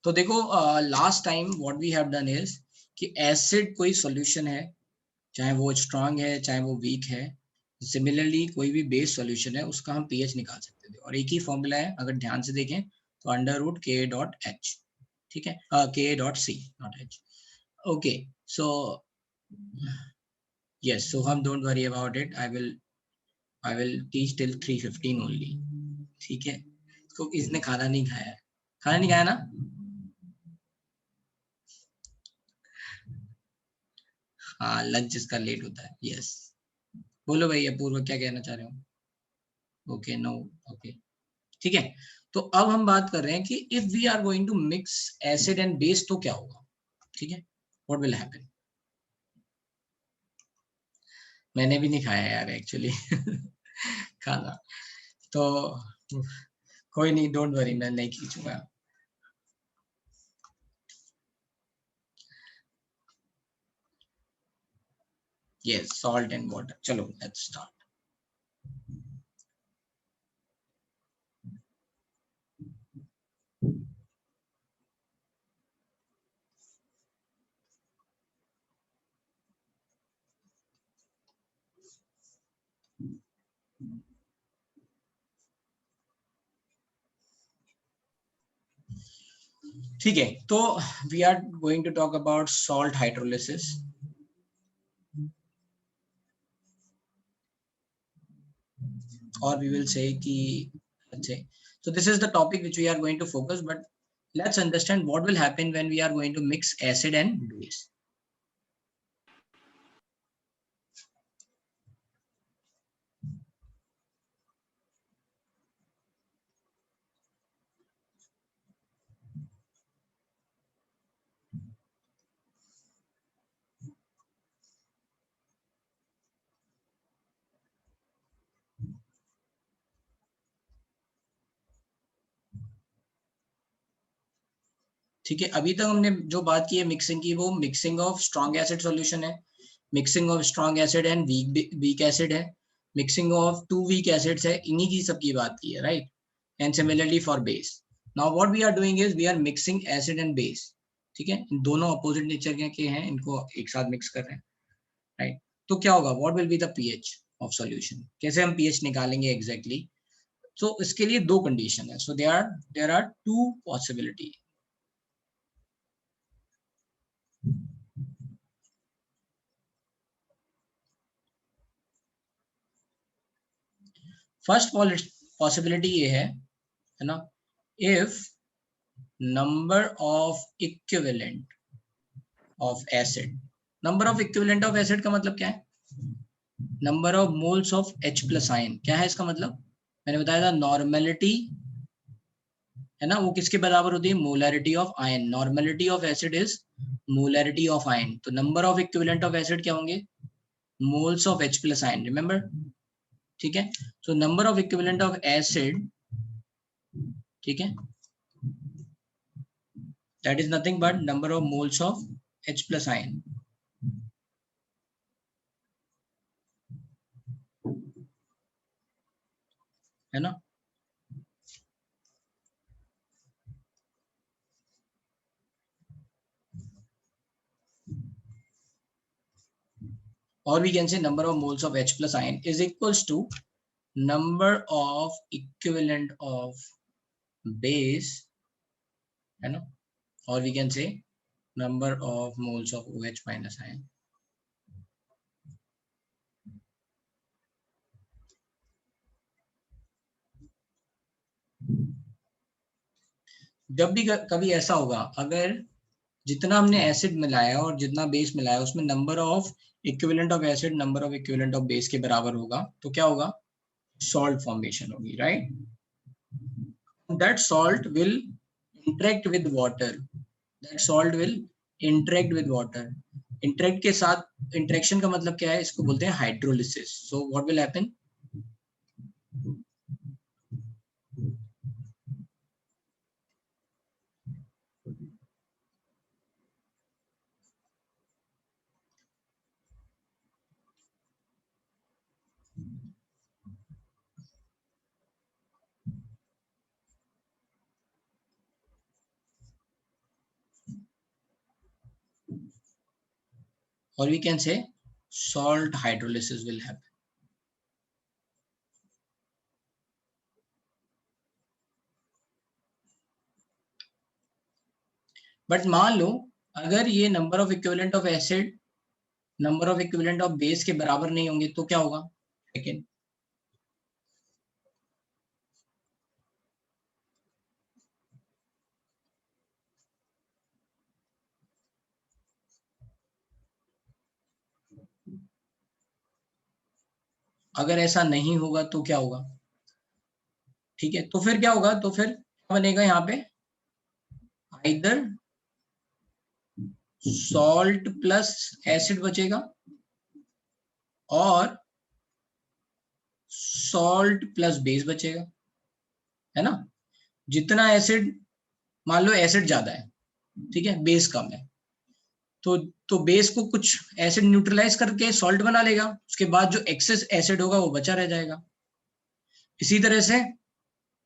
तो देखो last time what we have done is कि एसिड कोई सॉल्यूशन है, चाहे वो स्ट्रांग है चाहे वो वीक है, सिमिलरली कोई भी बेस सॉल्यूशन है उसका हम पीएच निकाल सकते थे, और एक ही फॉर्मूला है अगर ध्यान से देखें तो under root K dot H, ठीक है, K dot C naught H. Okay, so yes, so hum don't worry about it, I will teach till 3:15 only, ठीक है। तो इसने खाना नहीं खाया है, खाना नहीं खाया ना? हाँ, लंच इसका लेट होता है, यस। बोलो भैया, पूर्व क्या कहना चाह रहे हो? ओके, नो, ओके, ठीक है। तो अब हम बात कर रहे हैं कि if we are going to mix acid and base तो क्या होगा, ठीक है, व्हाट विल हैपन। मैंने भी नहीं खाया यार एक्चुअली खाना, तो कोई नहीं, डोंट वरी, मैं नहीं खींचूंगा। यस, सॉल्ट एंड वाटर, चलो लेट्स स्टार्ट। ठीक है, तो we are going to talk about salt hydrolysis. और we will say कि let's say, so this is the topic which we are going to focus, but let's understand what will happen when we are going to mix acid and base. ठीक है, अभी तक हमने जो बात की है मिक्सिंग की, वो mixing of strong acid solution है, mixing of strong acid and weak acid है, mixing of two weak acids है, इन्हीं की सबकी बात की है, right. And similarly for base, now what we are doing is we are mixing acid and base, ठीक है, इन दोनों अपोजिट नेचर के हैं, इनको एक साथ मिक्स कर रहे हैं, राइट। तो क्या होगा, what will be the pH of solution, कैसे हम पीएच निकालेंगे एग्जैक्टली exactly? तो इसके लिए दो कंडीशन है, so there are two possibility. First possibility ये है ना, if number of equivalent of acid, number of equivalent of acid का मतलब क्या है, number of moles of H plus ion, क्या है इसका मतलब, मैंने बताया था नॉर्मेलिटी है ना, वो किसके बराबर होती है, molarity of ion, normality of acid is molarity of ion, तो number of equivalent of acid क्या होंगे, moles of H plus ion, remember, ठीक है। So number of equivalent of acid, ठीक है, that is nothing but number of moles of H plus ion, है ना। or we can say number of moles of H plus ion is equals to number of equivalent of base, है ना, or we can say number of moles of OH minus ion। जब भी कभी ऐसा होगा, अगर जितना हमने एसिड मिलाया और जितना बेस मिलाया उसमें number of equivalent of acid number of equivalent of base के बराबर होगा, तो क्या होगा, सॉल्ट फॉर्मेशन होगी, right. that salt will interact with water, that salt will interact with water, interact के साथ, interaction का मतलब क्या है, इसको बोलते हैं hydrolysis. so what will happen, or we can say salt hydrolysis will happen. But मान लो अगर ये number of equivalent of acid number of equivalent of base के बराबर नहीं होंगे तो क्या होगा? सेकेंड, अगर ऐसा नहीं होगा तो क्या होगा? ठीक है, तो फिर क्या होगा? तो फिर क्या बनेगा यहाँ पे? आइदर सॉल्ट प्लस एसिड बचेगा और सॉल्ट प्लस बेस बचेगा, है ना? जितना एसिड, मान लो एसिड ज्यादा है, ठीक है, बेस कम है, तो बेस को कुछ एसिड न्यूट्रलाइज करके सॉल्ट बना लेगा, उसके बाद जो एक्सेस एसिड होगा वो बचा रह जाएगा। इसी तरह से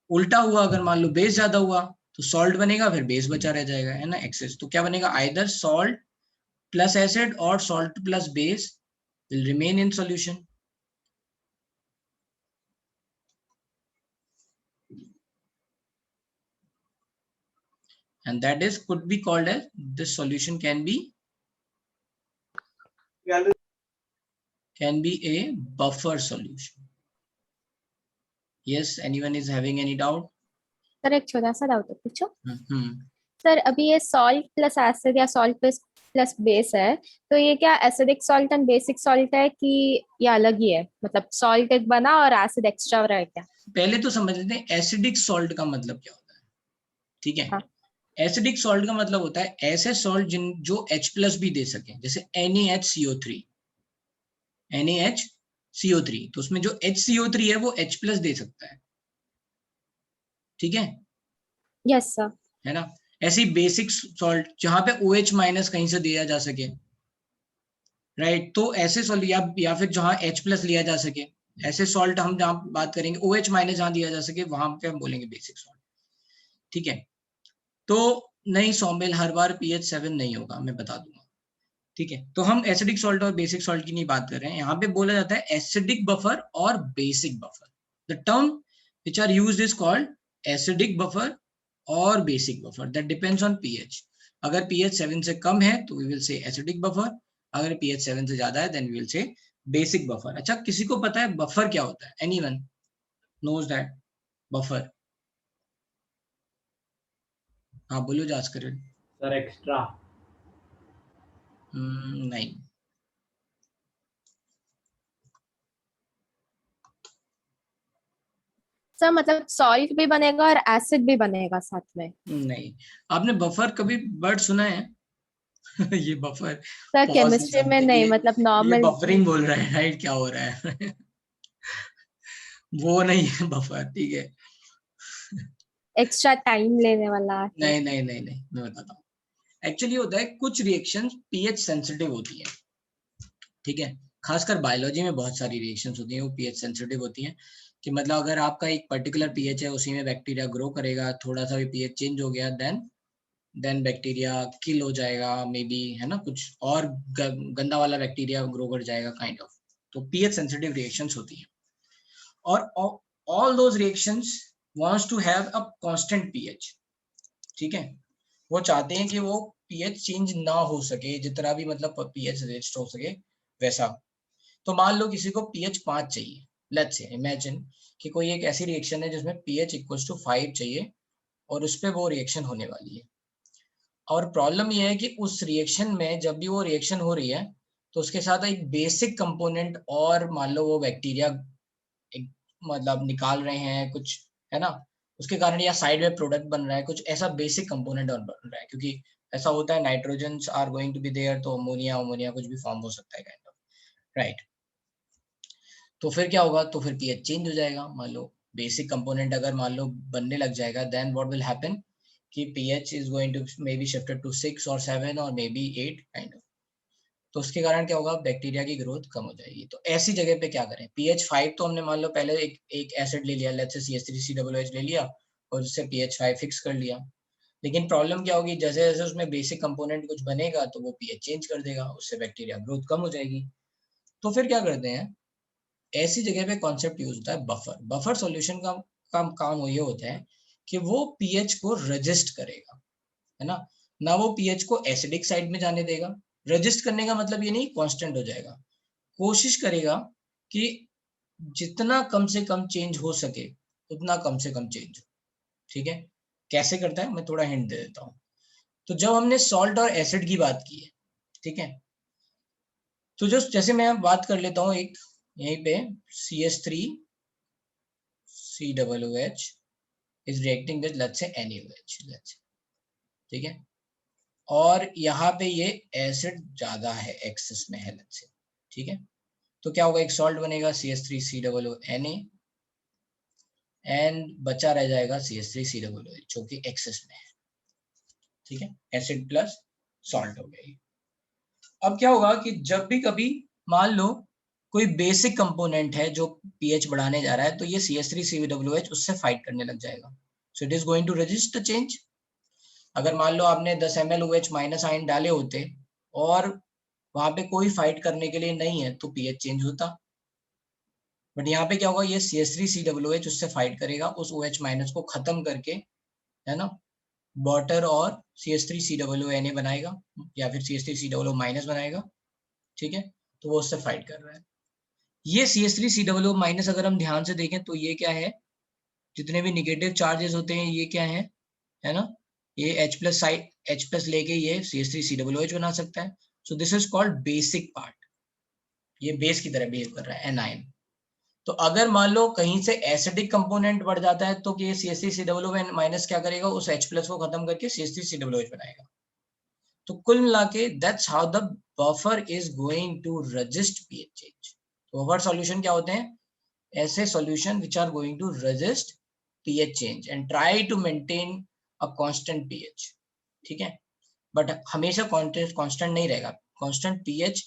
उल्टा हुआ, अगर मान लो बेस ज्यादा हुआ तो सॉल्ट बनेगा, फिर बेस बचा रह जाएगा, है ना, एक्सेस। तो क्या बनेगा? आइदर सॉल्ट प्लस एसिड और salt plus base will remain in solution. And that is could be called as this solution can be a buffer solution. Yes, anyone is having any doubt? Sir एक छोटा सा doubt है, पूछो। Sir अभी ये salt plus acid या salt plus base है, तो ये क्या acidic salt and basic salt है कि ये अलग ही है? मतलब सॉल्ट एक बना और एसिड एक्स्ट्रा हो रहा है क्या? पहले तो समझ लेते हैं एसिडिक सॉल्ट का मतलब क्या होता है, ठीक है? एसिडिक सॉल्ट का मतलब होता है ऐसे सॉल्ट जिन जो H प्लस भी दे सके, जैसे NaHCO3, NaHCO3, तो उसमें जो HCO3 है वो H प्लस दे सकता है, ठीक है? Yes sir. है ना? ऐसी बेसिक सॉल्ट जहां पे OH माइनस कहीं से दिया जा सके, राइट? तो ऐसे सॉल्ट या फिर जहां H प्लस लिया जा सके, ऐसे सॉल्ट हम जहां बात करेंगे, OH माइनस जहां दिया जा सके वहां पे हम बोलेंगे बेसिक सॉल्ट, ठीक है? तो नहीं सौम्य, हर बार pH 7 नहीं होगा, मैं बता दूंगा, ठीक है? तो हम एसिडिक सॉल्ट और बेसिक सॉल्ट की नहीं बात कर रहे हैं, यहाँ पे बोला जाता है एसिडिक बफर और basic buffer. The term which are used is called acidic buffer और basic buffer, that depends on pH। अगर pH 7 से कम है तो we will say acidic buffer, अगर pH 7 से ज्यादा है then we will say basic buffer. अच्छा, किसी को पता है बफर क्या होता है? Anyone knows that buffer? हाँ बोलो जास्कर। Sir extra. नहीं, सर मतलब सॉल्ट भी बनेगा और एसिड भी बनेगा साथ में? नहीं। आपने बफर कभी वर्ड सुना है? ये बफर सर पॉज में केमिस्ट्री में समथिंग, नहीं, मतलब ये नॉर्मल बफरिंग बोल रहा है, राइट? क्या हो रहा है? वो नहीं है बफर, ठीक है? एक्स्ट्रा टाइम लेने वाला है। नहीं नहीं नहीं नहीं, मैं बताता हूँ। एक्चुअली होता है कुछ रिएक्शंस पीएच सेंसिटिव होती है, ठीक है? खासकर बायोलॉजी में बहुत सारी रिएक्शंस होती हैं वो पीएच सेंसिटिव होती हैं, कि मतलब अगर आपका एक पर्टिकुलर पीएच है उसी में बैक्टीरिया ग्रो करेगा, थोड़ा सा भी पीएच चेंज हो गया देन बैक्टीरिया किल हो जाएगा, मे बी, है ना? कुछ और गंदा वाला बैक्टीरिया ग्रो कर जाएगा, काइंड ऑफ। तो पीएच सेंसिटिव रिएक्शंस होती हैं, और all those reactions wants to have a constant pH, ठीक है? वो चाहते हैं कि वो पीएच चेंज ना हो सके, जितना भी मतलब पीएच रेस्ट हो सके वैसा। तो मान लो किसी को पीएच 5 चाहिए, लेट्स से इमेजिन कि कोई एक ऐसी रिएक्शन है जिसमें पीएच इक्वल्स टू 5 चाहिए और उस पर वो रिएक्शन होने वाली है। और प्रॉब्लम ये है कि उस रिएक्शन में जब भी वो रिएक्शन हो रही है तो उसके साथ एक बेसिक कंपोनेंट, और मान लो वो बैक्टीरिया एक मतलब निकाल रहे हैं कुछ, है ना? उसके कारण या साइड में प्रोडक्ट बन रहा है, कुछ ऐसा बेसिक कंपोनेंट बन रहा है, क्योंकि ऐसा होता है nitrogen are going to be there, तो अमोनिया कुछ भी फॉर्म हो सकता है, काइंड ऑफ, राइट? तो फिर क्या होगा? तो फिर पीएच चेंज हो जाएगा। मान लो बेसिक कंपोनेंट अगर मान लो बनने लग जाएगा, देन व्हाट विल हैपन कि pH is going to may be shifted to 6 और 7 और मे बी 8 काइंड ऑफ। तो उसके कारण क्या होगा? बैक्टीरिया की ग्रोथ कम हो जाएगी। तो ऐसी जगह पे क्या करें? पीएच 5 तो हमने मान लो पहले एक एसिड ले लिया, लेट्स से CH3COOH ले लिया और उससे पीएच 5 फिक्स कर लिया। लेकिन प्रॉब्लम क्या होगी, जैसे जैसे उसमें बेसिक कंपोनेंट कुछ बनेगा तो वो पीएच चेंज कर देगा, उससे बैक्टीरिया ग्रोथ कम हो जाएगी। तो फिर क्या करते हैं, ऐसी जगह पे कॉन्सेप्ट यूज होता है बफर। बफर सॉल्यूशन का काम ये होता है कि वो पीएच को रजिस्ट करेगा, है ना, ना वो पीएच को एसिडिक साइड में जाने देगा। रजिस्ट करने का मतलब ये नहीं कांस्टेंट हो जाएगा, कोशिश करेगा कि जितना कम से कम चेंज हो सके उतना कम से कम चेंज हो। ठीक है, कैसे करता है मैं थोड़ा हिंट दे देता हूँ। तो जब हमने सॉल्ट और एसिड की बात की है, ठीक है, तो जो जैसे मैं बात कर लेता हूँ एक यहीं पे CH3 COOH is reacting with let's say NaOH, let's say, ठीक है, और यहाँ पे ये एसिड ज्यादा है, एक्सेस में है let's say, ठीक है, तो क्या होगा, एक सॉल्ट बनेगा CH3COONA एंड बचा रह जाएगा CH3COOH जो कि एक्सेस में है। ठीक है, एसिड प्लस सॉल्ट हो गई। अब क्या होगा कि जब भी कभी मान लो कोई बेसिक कंपोनेंट है जो पीएच बढ़ाने जा रहा है, तो ये CH3COOH उससे फाइट करने लग जाएगा, so it is going to resist the change. अगर मान लो आपने 10 ml OH माइनस आयन डाले होते और वहां पे कोई फाइट करने के लिए नहीं है तो पीएच चेंज होता, बट यहाँ पे क्या होगा, ये CH3COOH उससे फाइट करेगा, उस OH माइनस को खत्म करके, है ना, वाटर और CH3COONA बनाएगा या फिर CH3COO माइनस बनाएगा। ठीक है, तो वो उससे फाइट कर रहा है। ये CH3COO माइनस अगर हम ध्यान से देखें तो ये क्या है, जितने भी निगेटिव चार्जेस होते हैं ये क्या है ना, ये H plus side H plus लेके ये CH3COOH बना सकता है। सो this is called basic part, ये बेस की तरह बिहेव कर रहा है एनायन। तो अगर मान लो कहीं से एसिडिक कंपोनेंट बढ़ जाता है तो ये CH3COO माइनस क्या करेगा, उस H प्लस को खत्म करके CH3COOH बनाएगा। तो कुल मिला के that's how the buffer is going to resist pH change. तो बफर सॉल्यूशन क्या होते हैं, ऐसे solution which are going to resist pH change and try to maintain a constant pH. ठीक है, बट हमेशा कांस्टेंट नहीं रहेगा, कांस्टेंट पीएच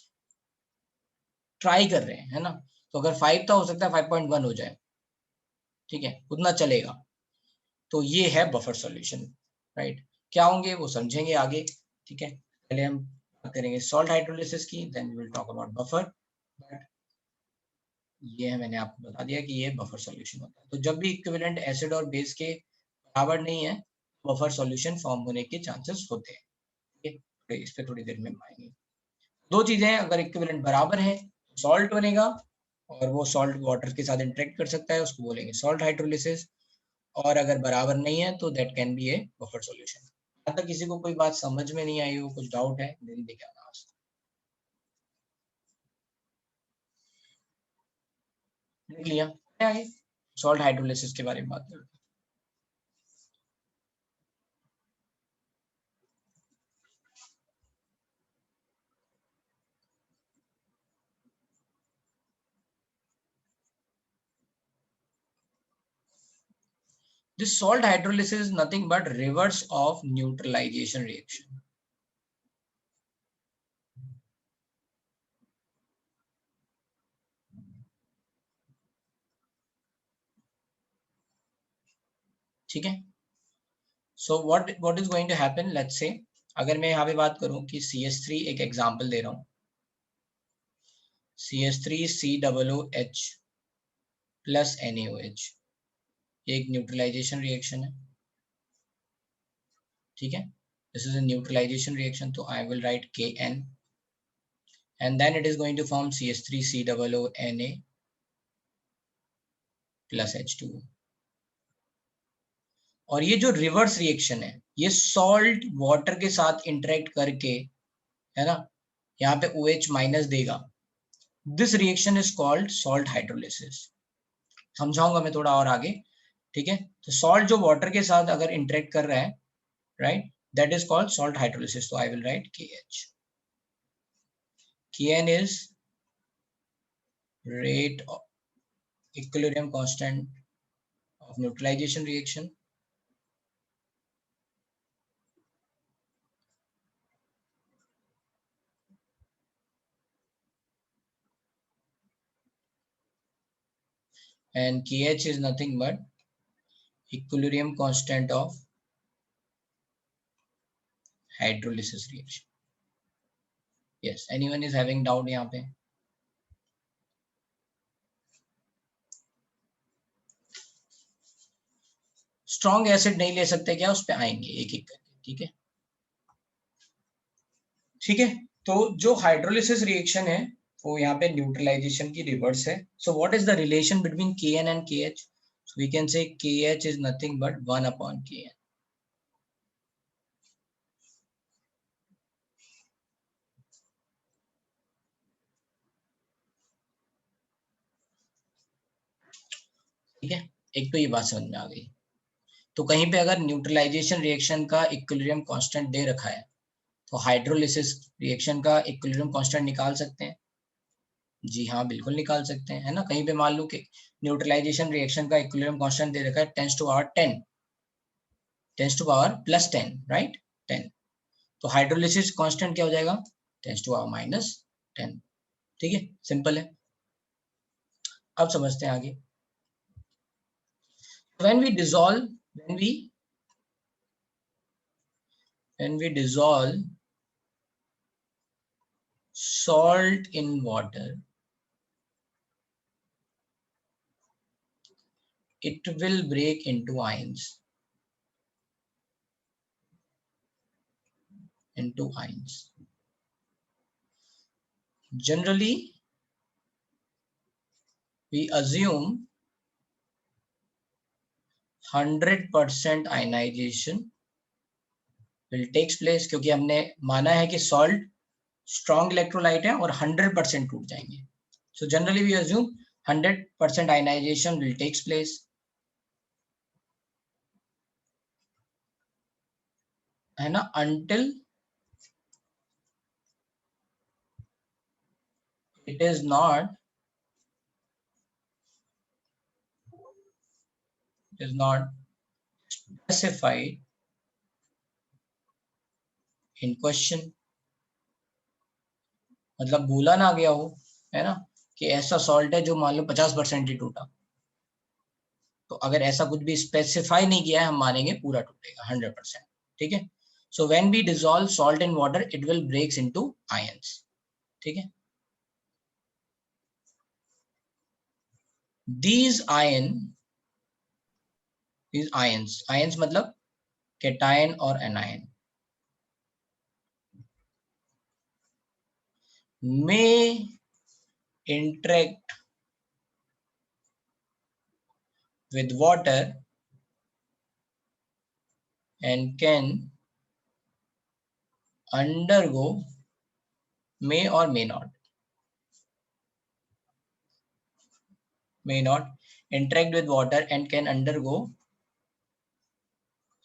ट्राई कर रहे हैं, है ना, तो अगर 5 था हो सकता है 5.1 हो जाए, ठीक है, उतना चलेगा। तो ये है बफर सॉल्यूशन, राइट। क्या होंगे वो समझेंगे आगे, ठीक है, पहले हम बात करेंगे सॉल्ट हाइड्रोलिसिस की, then we will talk about buffer. ये मैंने आपको बता दिया कि ये बफर सॉल्यूशन होता है। तो जब भी इक्विवेलेंट एसिड और बेस के बराबर नहीं है, बफर सॉल्यूशन फॉर्म होने के चांसेस होते हैं। ठीक है, इस पे थोड़ी देर में आएंगे। दो चीजें, अगर इक्विवेलेंट बराबर है सॉल्ट बनेगा, और वो सॉल्ट वाटर के साथ इंटरेक्ट कर सकता है, उसको बोलेंगे सॉल्ट हाइड्रोलिसिस। और अगर बराबर नहीं है तो that can be A buffer solution. यहाँ तक किसी को कोई बात समझ में नहीं आई हो, कुछ डाउट है, जल्दी देखिए आवाज लिख लिया, आगे सॉल्ट हाइड्रोलिसिस के बारे में बात करते हैं। This salt hydrolysis is nothing but reverse of neutralization reaction. ठीक है, so what is going to happen, let's say अगर मैं यहाँ पे बात करूँ कि CH3, एक एग्जांपल दे रहा हूँ, CH3COOH प्लस NaOH, एक न्यूट्रलाइजेशन रिएक्शन है। ठीक है, this is a neutralization reaction, तो I will write Kn and then it is going to form CH3COONA plus H2O। और ये जो रिवर्स रिएक्शन है, ये सॉल्ट वाटर के साथ इंटरेक्ट करके, है ना, यहाँ पे OH माइनस देगा। This reaction is called salt hydrolysis. समझाऊंगा मैं थोड़ा और आगे। ठीक है, तो सॉल्ट जो वाटर के साथ अगर इंटरेक्ट कर रहा है, right, that is called salt hydrolysis. तो I will write KH। Kn is rate of equilibrium constant of neutralization reaction, and KH is nothing but equilibrium constant of hydrolysis reaction. Yes, anyone is having doubt यहाँ पे? Strong acid नहीं ले सकते क्या? उस पे आएंगे एक एक करके. ठीक है, ठीक है. तो जो हाइड्रोलिसिस रिएक्शन है वो यहाँ पे न्यूट्रलाइजेशन की रिवर्स है. So what is the relation between Kn and KH? So we can say KH is nothing but 1 upon Kn. ठीक है, एक तो ये बात समझ में आ गई. तो कहीं पे अगर न्यूट्रलाइजेशन रिएक्शन का इक्विलिब्रियम कांस्टेंट दे रखा है तो हाइड्रोलिसिस रिएक्शन का इक्विलिब्रियम कांस्टेंट निकाल सकते हैं. जी हाँ, बिल्कुल निकाल सकते हैं, है ना. कहीं पे मान लो कि न्यूट्रलाइजेशन रिएक्शन का इक्विलिब्रियम कांस्टेंट दे रखा है 10 to power 10, 10 to power plus 10, right, 10. तो हाइड्रोलिसिस कांस्टेंट क्या हो जाएगा? 10 to power minus 10. ठीक है, सिंपल है. अब समझते हैं आगे. when we dissolve when we dissolve salt in water, it will break into ions. Generally, we assume 100% ionization will takes place, क्योंकि हमने माना है कि salt strong electrolyte है और 100% टूट जाएंगे. So generally we assume 100% ionization will takes place. है ना, until it is not specified in question. मतलब बोला ना गया हो, है ना, कि ऐसा सॉल्ट है जो मान लो 50% ही टूटा. तो अगर ऐसा कुछ भी स्पेसिफाई नहीं किया है, हम मानेंगे पूरा टूटेगा 100%. ठीक है. So when we dissolve salt in water, it will breaks into ions. ठीक है. these ions मतलब कैटायन और anion, may interact with water and can undergo, may or may not interact with water and can undergo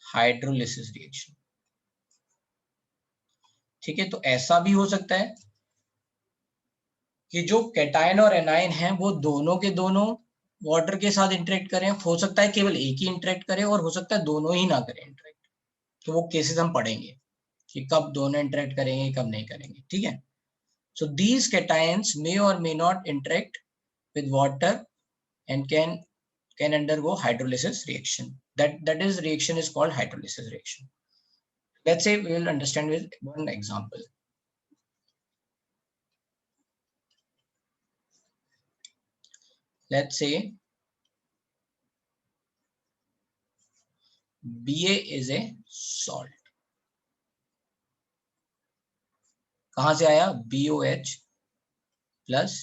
hydrolysis reaction. ठीक है. तो ऐसा भी हो सकता है कि जो कैटायन और एनायन हैं वो दोनों के दोनों वाटर के साथ इंटरेक्ट करें. हो सकता है केवल एक ही इंटरेक्ट करे और हो सकता है दोनों ही ना करें इंटरेक्ट. तो वो केसेस हम पढ़ेंगे कि कब दोनों इंटरेक्ट करेंगे, कब नहीं करेंगे. ठीक है. सो दीज कैटायंस मे और may not interact with water and can undergo hydrolysis reaction. That is reaction is called hydrolysis reaction. Let's say we will understand with one example. Let's say Ba is a salt. कहां से आया? BOH plus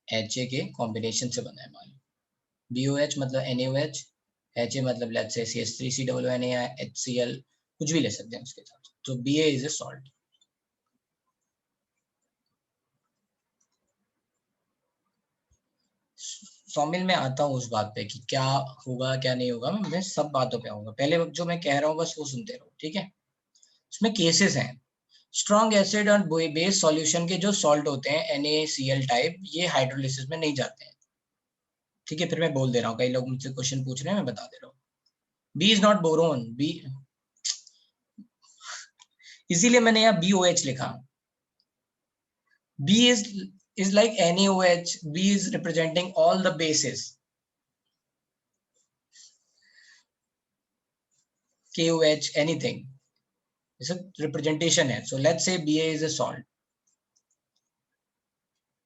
HA के combination से बना है. मान लो BOH मतलब NaOH, HA मतलब लेट्स से CH3COONA, HCl, कुछ भी ले सकते हैं उसके साथ. तो Ba is a salt. Saumil में आता हूँ उस बात पे कि क्या होगा क्या नहीं होगा. मैं सब बातों पे आऊंगा. पहले जो मैं कह रहा हूँ बस वो सुनते रहो. ठीक है. इसमें केसेस हैं. स्ट्रॉन्ग एसिड और बेस सॉल्यूशन के जो सॉल्ट होते हैं NaCl टाइप, ये हाइड्रोलिसिस में नहीं जाते हैं. ठीक है. फिर मैं बोल दे रहा हूँ, कई लोग मुझसे क्वेश्चन पूछ रहे हैं, मैं बता दे रहा हूँ. B is not boron. B, इसीलिए मैंने यहाँ BOH लिखा. B is like NaOH. B is representing all the bases. KOH, anything. जैसे रिप्रेजेंटेशन है. So let's say BA is a salt.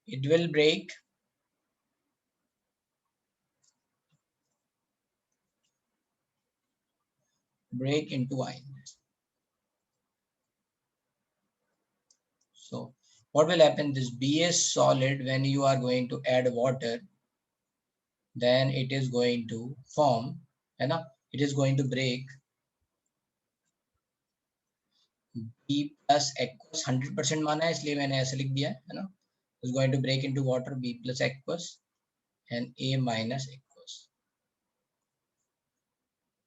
It will break into ions. So what will happen? This BA solid, when you are going to add water, then it is going to form, है ना? It is going to break B plus aqueous. 100% माना है, इसलिए मैंने ऐसे लिख दिया है ना. Is going to break into water B plus aqueous and A minus aqueous.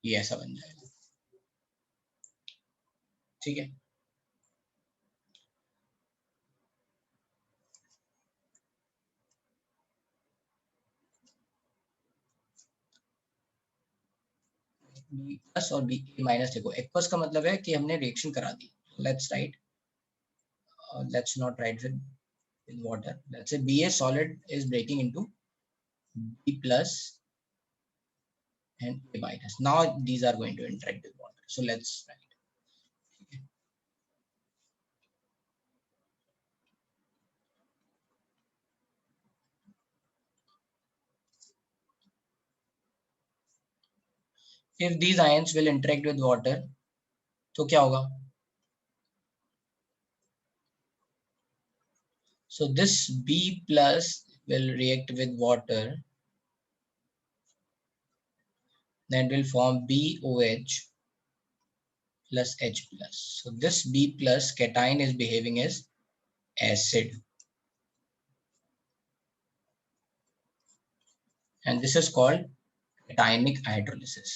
ये ऐसा बन जाएगा. ठीक है. B plus और B माइनस. देखो एक्वस का मतलब है कि हमने रिएक्शन करा दी. Let's write, let's not write with water. Let's say BA solid is breaking into B plus and A minus. Now these are going to interact with water. So let's write. If these ions will interact with water, तो क्या होगा? So this B plus will react with water, then will form BOH plus H plus. So this B plus cation is behaving as acid, and this is called cationic hydrolysis.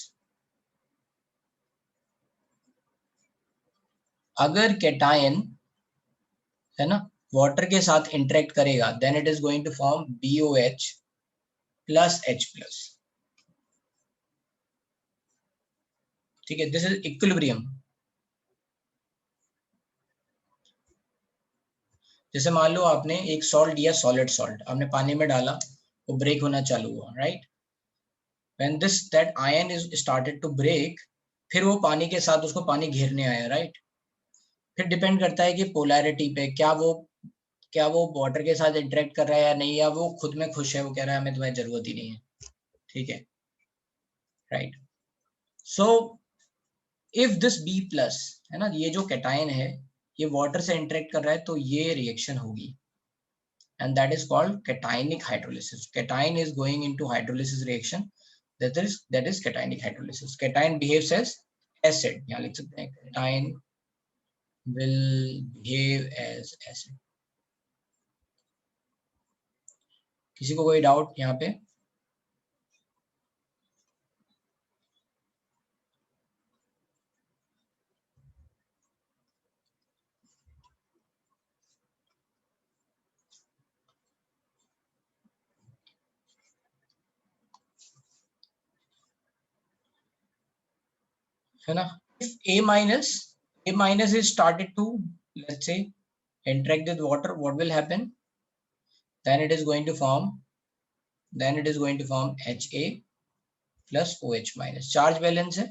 अगर cation है ना water के साथ interact करेगा, then it is going to form BOH plus H plus. ठीक है, this is equilibrium. जैसे मान लो आपने एक सॉल्ट दिया, सॉलिड सॉल्ट आपने पानी में डाला, वो ब्रेक होना चालू हुआ, right. When that ion is started to break, फिर वो पानी के साथ उसको पानी घेरने आया, राइट. फिर डिपेंड करता है कि पोलैरिटी पे, क्या वो वाटर के साथ इंटरेक्ट कर रहा है या नहीं, या वो खुद में खुश है, वो कह रहा है हमें तुम्हारी जरूरत ही नहीं है. ठीक है, right. So if this B plus है ना, ये जो कैटायन है ये वाटर से इंटरेक्ट कर रहा है, तो ये रिएक्शन होगी, and that is called cationic hydrolysis. Cation is going into hydrolysis reaction, that is cationic hydrolysis. Cation behaves as acid. यहाँ लिख सकते हैं cation will behave as acid. किसी को कोई डाउट यहाँ पे? है ना. If A minus is started to, let's say, interact with water, what will happen? Then it is going to form Ha plus OH minus. Charge balance है,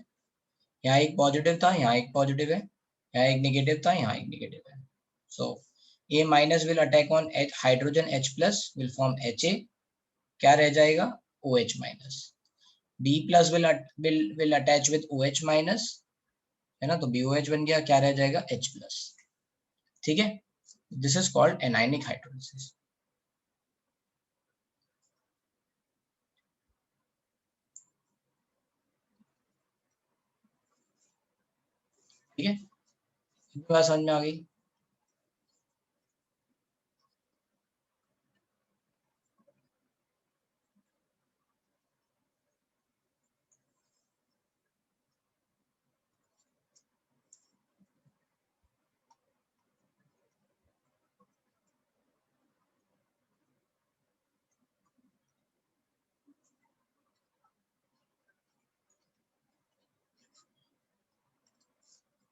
यहाँ एक पॉजिटिव था, यहाँ एक पॉजिटिव है, यहाँ एक नेगेटिव था, यहाँ एक नेगेटिव है. सो A minus will attack on hydrogen H plus will form Ha. क्या रह जाएगा? OH minus. B plus will attach with OH minus, है ना, तो BOH बन गया. क्या रह जाएगा? H plus. ठीक है, this is called anionic hydrolysis. ठीक है, बात समझ में आ गई?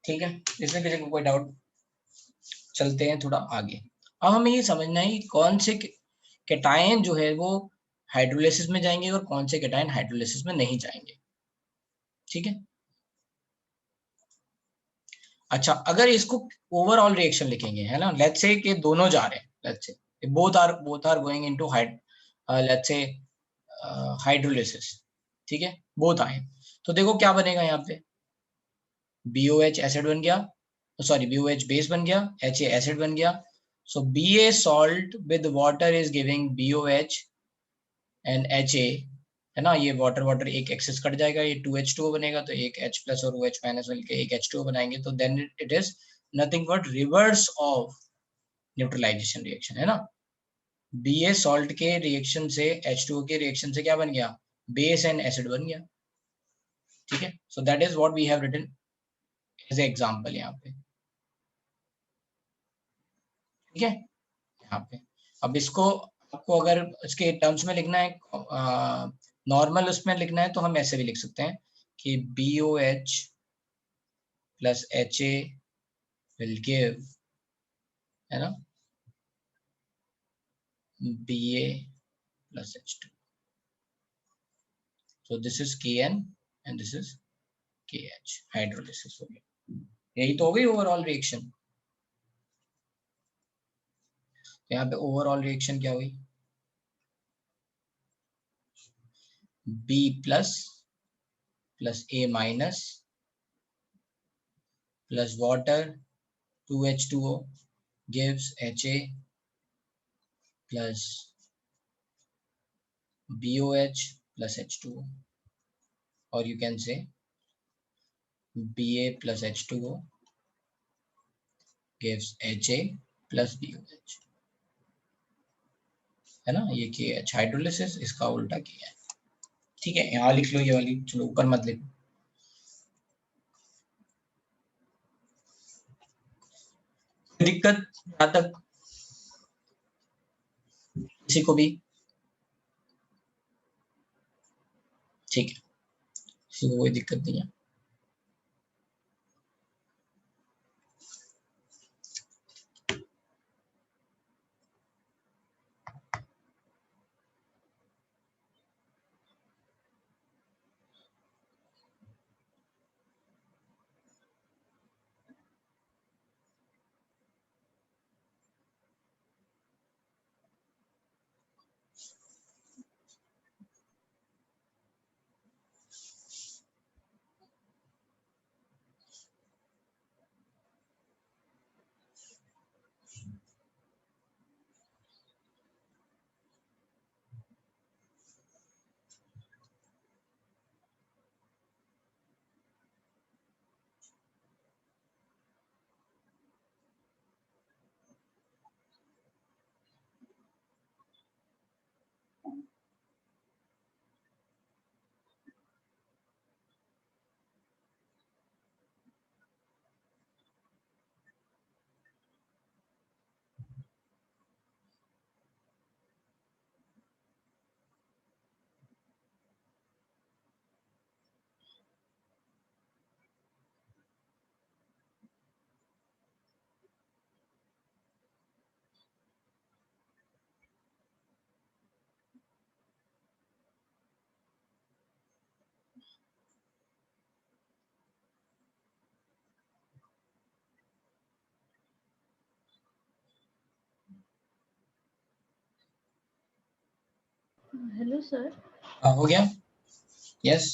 ठीक है, इसमें किसी को कोई डाउट? चलते हैं थोड़ा आगे. अब हमें ये समझना है कि कौन से कैटायन जो है वो हाइड्रोलिसिस में जाएंगे और कौन से कैटायन हाइड्रोलिसिस में नहीं जाएंगे. ठीक है, अच्छा, अगर इसको ओवरऑल रिएक्शन लिखेंगे, है ना, लेट्स से कि दोनों जा रहे हैं, let's say both are going into let's say hydrolysis, ठीक है, बोथ आए, तो देखो क्या बनेगा यहाँ पे, BOH एसिड बन गया, सॉरी BOH बेस बन गया, HA एसिड बन गया, so BA salt with water is giving BOH and HA, है ना, ये वाटर वाटर एक एक्सेस कट जाएगा, ये 2H2O बनेगा, तो एक H प्लस और OH माइनस मिलके एक H2O बनाएंगे, तो then it is nothing but reverse of neutralization reaction, है ना। BA सॉल्ट के रिएक्शन से H2O के रिएक्शन से क्या बन गया, बेस एंड एसिड बन गया, ठीक है। So that is what we have written as example यहाँ पे, ठीक है। यहाँ पे अब इसको आपको अगर इसके टर्म्स में लिखना है, नॉर्मल उसमें लिखना है, तो हम ऐसे भी लिख सकते हैं कि BOH plus HA will give, है ना, BA plus H2, so this is Kn and this is KH, hydrolysis हो गया, यही तो हो गई ओवरऑल रिएक्शन। यहाँ पे ओवरऑल रिएक्शन क्या हुई, B plus plus A minus plus water 2H2O gives HA plus BOH plus H2O, or you can say BA plus H2O gives HA plus BOH, है ना, ये KH हाइड्रोलिसिस, इसका उल्टा किया है, ठीक है। यहाँ लिख लो ये वाली, चलो ऊपर मत लिखो, दिक्कत यहाँ तक किसी को भी, ठीक है, किसी को कोई दिक्कत नहीं है। Hello sir. हो गया, यस।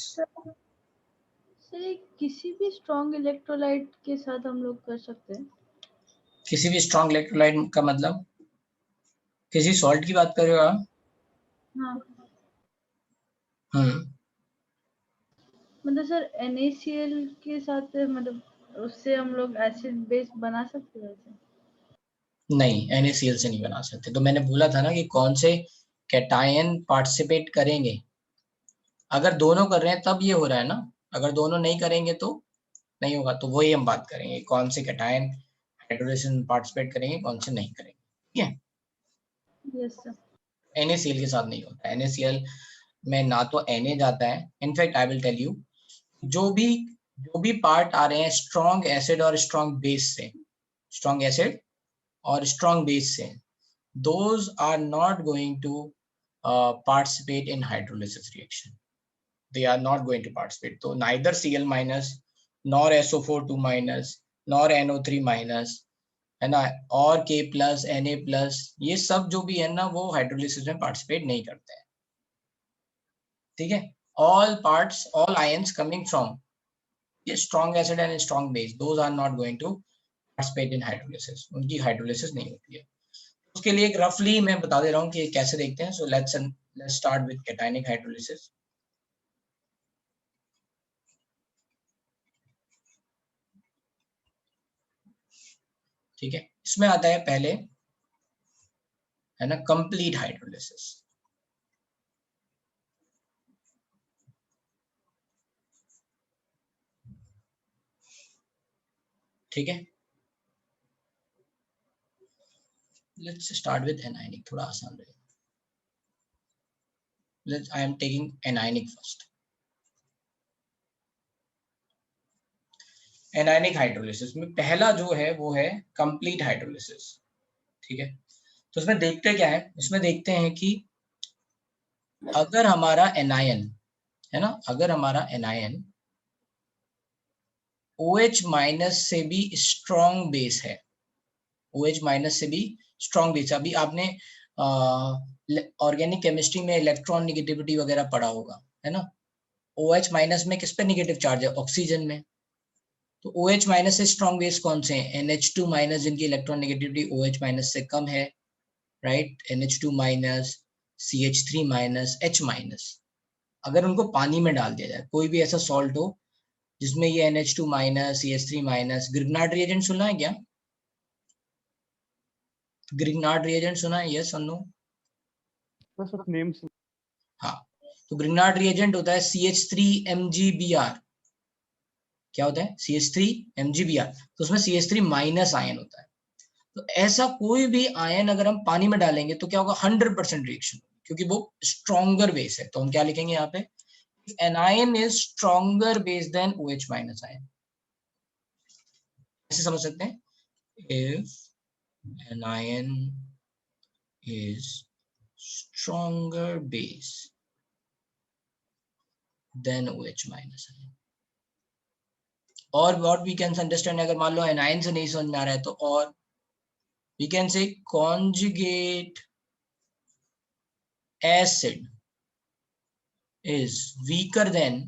सर किसी भी स्ट्रॉन्ग इलेक्ट्रोलाइट के साथ हम लोग कर सकते हैं? किसी भी स्ट्रॉन्ग इलेक्ट्रोलाइट का मतलब किसी सॉल्ट की बात कर रहे हो आप? हाँ, हम्म, मतलब सर NaCl के साथ, मतलब उससे हम लोग एसिड बेस बना सकते हैं ऐसे? नहीं, NaCl से नहीं बना सकते, तो मैंने बोला था ना कि कौन से कैटायन पार्टिसिपेट करेंगे, अगर दोनों कर रहे हैं तब ये हो रहा है ना, अगर दोनों नहीं करेंगे तो नहीं होगा, तो वही हम बात करेंगे कौन से कैटायन हाइड्रोलिसिस में पार्टिसिपेट करेंगे, कौन से नहीं करेंगे, ठीक है। Yes sir. NaCl के साथ नहीं होता, NaCl में ना तो Na जाता है, in fact I will tell you, जो भी पार्ट आ रहे हैं स्ट्रॉन्ग एसिड और स्ट्रॉन्ग बेस से, स्ट्रॉन्ग एसिड और स्ट्रॉन्ग बेस से, those are not going to participate in hydrolysis reaction, they are not going to participate, so neither Cl minus nor SO4 2 minus nor NO3 minus, है ना, और K plus Na plus, ये सब जो भी है ना वो हाइड्रोलिसिस में पार्टिसिपेट नहीं करते हैं, ठीक है। All parts, all ions coming from ये strong acid and strong base, those are not going to participate in hydrolysis, उनकी हाइड्रोलिसिस नहीं होती है। उसके लिए एक रफली मैं बता दे रहा हूँ कि कैसे देखते हैं। So let's start with cationic hydrolysis. ठीक है, इसमें आता है पहले, है ना, कंप्लीट हाइड्रोलिसिस। ठीक है, लेट्स स्टार्ट विद एनायनिक, थोड़ा आसान रहेगा। Let's, I am taking anionic first. Anionic hydrolysis में पहला जो है वो है कंप्लीट हाइड्रोलिसिस। ठीक है, तो इसमें देखते क्या है, इसमें देखते हैं कि अगर हमारा एनायन, है ना, अगर हमारा एनायन OH माइनस से भी स्ट्रॉन्ग बेस है, OH माइनस से भी स्ट्रॉन्ग बेस, अभी आपने ऑर्गेनिक केमिस्ट्री में इलेक्ट्रॉन निगेटिविटी वगैरह पढ़ा होगा, है ना। OH माइनस में किस पे निगेटिव चार्ज है, ऑक्सीजन में। तो OH माइनस से स्ट्रॉन्ग बेस कौन से हैं, NH2 माइनस, जिनकी इलेक्ट्रॉन नेगेटिविटी OH माइनस से कम है, right, NH2 minus, CH3 minus, H minus. अगर उनको पानी में डाल दिया जाए, कोई भी ऐसा सॉल्ट हो जिसमें ये NH2 minus, CH3 minus, Grignard reagent सुना है क्या, ग्रिग्नार्ड रिएजेंट सुना है, यस और नो? बस नेम से। हाँ, तो ग्रिग्नार्ड रिएजेंट होता है CH3MgBr। क्या होता है, CH3MgBr, तो उसमें CH3 माइनस आयन होता है। तो ऐसा कोई भी आयन अगर हम पानी में डालेंगे तो क्या होगा, 100% रिएक्शन, क्योंकि वो स्ट्रॉन्गर बेस है। तो हम क्या लिखेंगे यहाँ पे, anion is stronger base than OH minus ion. ऐसे समझ सकते हैं, if anion is stronger base than OH minus ion। और what we can understand, अगर मान लो anion से नहीं समझ में आ रहा है तो, और we can say conjugate acid is weaker than,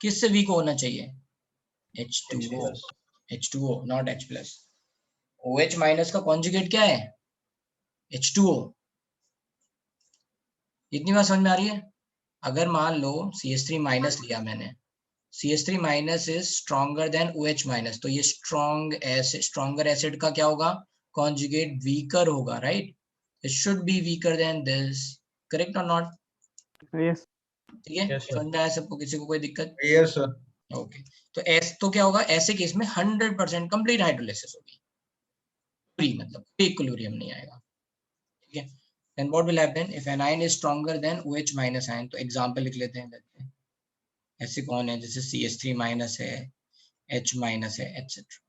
किससे वीक होना चाहिए, H2O, H2O not H plus। OH minus का कॉन्जुगेट क्या है, H2O। इतनी बात समझ में आ रही है। अगर मान लो CH3 माइनस लिया मैंने, CH3 minus is stronger than OH minus, तो ये स्ट्रॉन्गर एसिड का क्या होगा, कॉन्जुगेट वीकर होगा, right. It should be weaker then this, correct और नॉट? यस। ठीक है, समझ में आया सबको, किसी को कोई दिक्कत? Yes sir. ओके, तो क्या होगा, ऐसे केस में 100% कंप्लीट हाइड्रोलिसिस होगी पूरी, मतलब इक्विलिब्रियम नहीं आएगा। ठीक है, then what will happen if anion is stronger than OH minus ion। तो एग्जांपल लिख लेते हैं, ऐसे कौन है, जैसे CH3 माइनस है, H माइनस है, एटसेट्रा,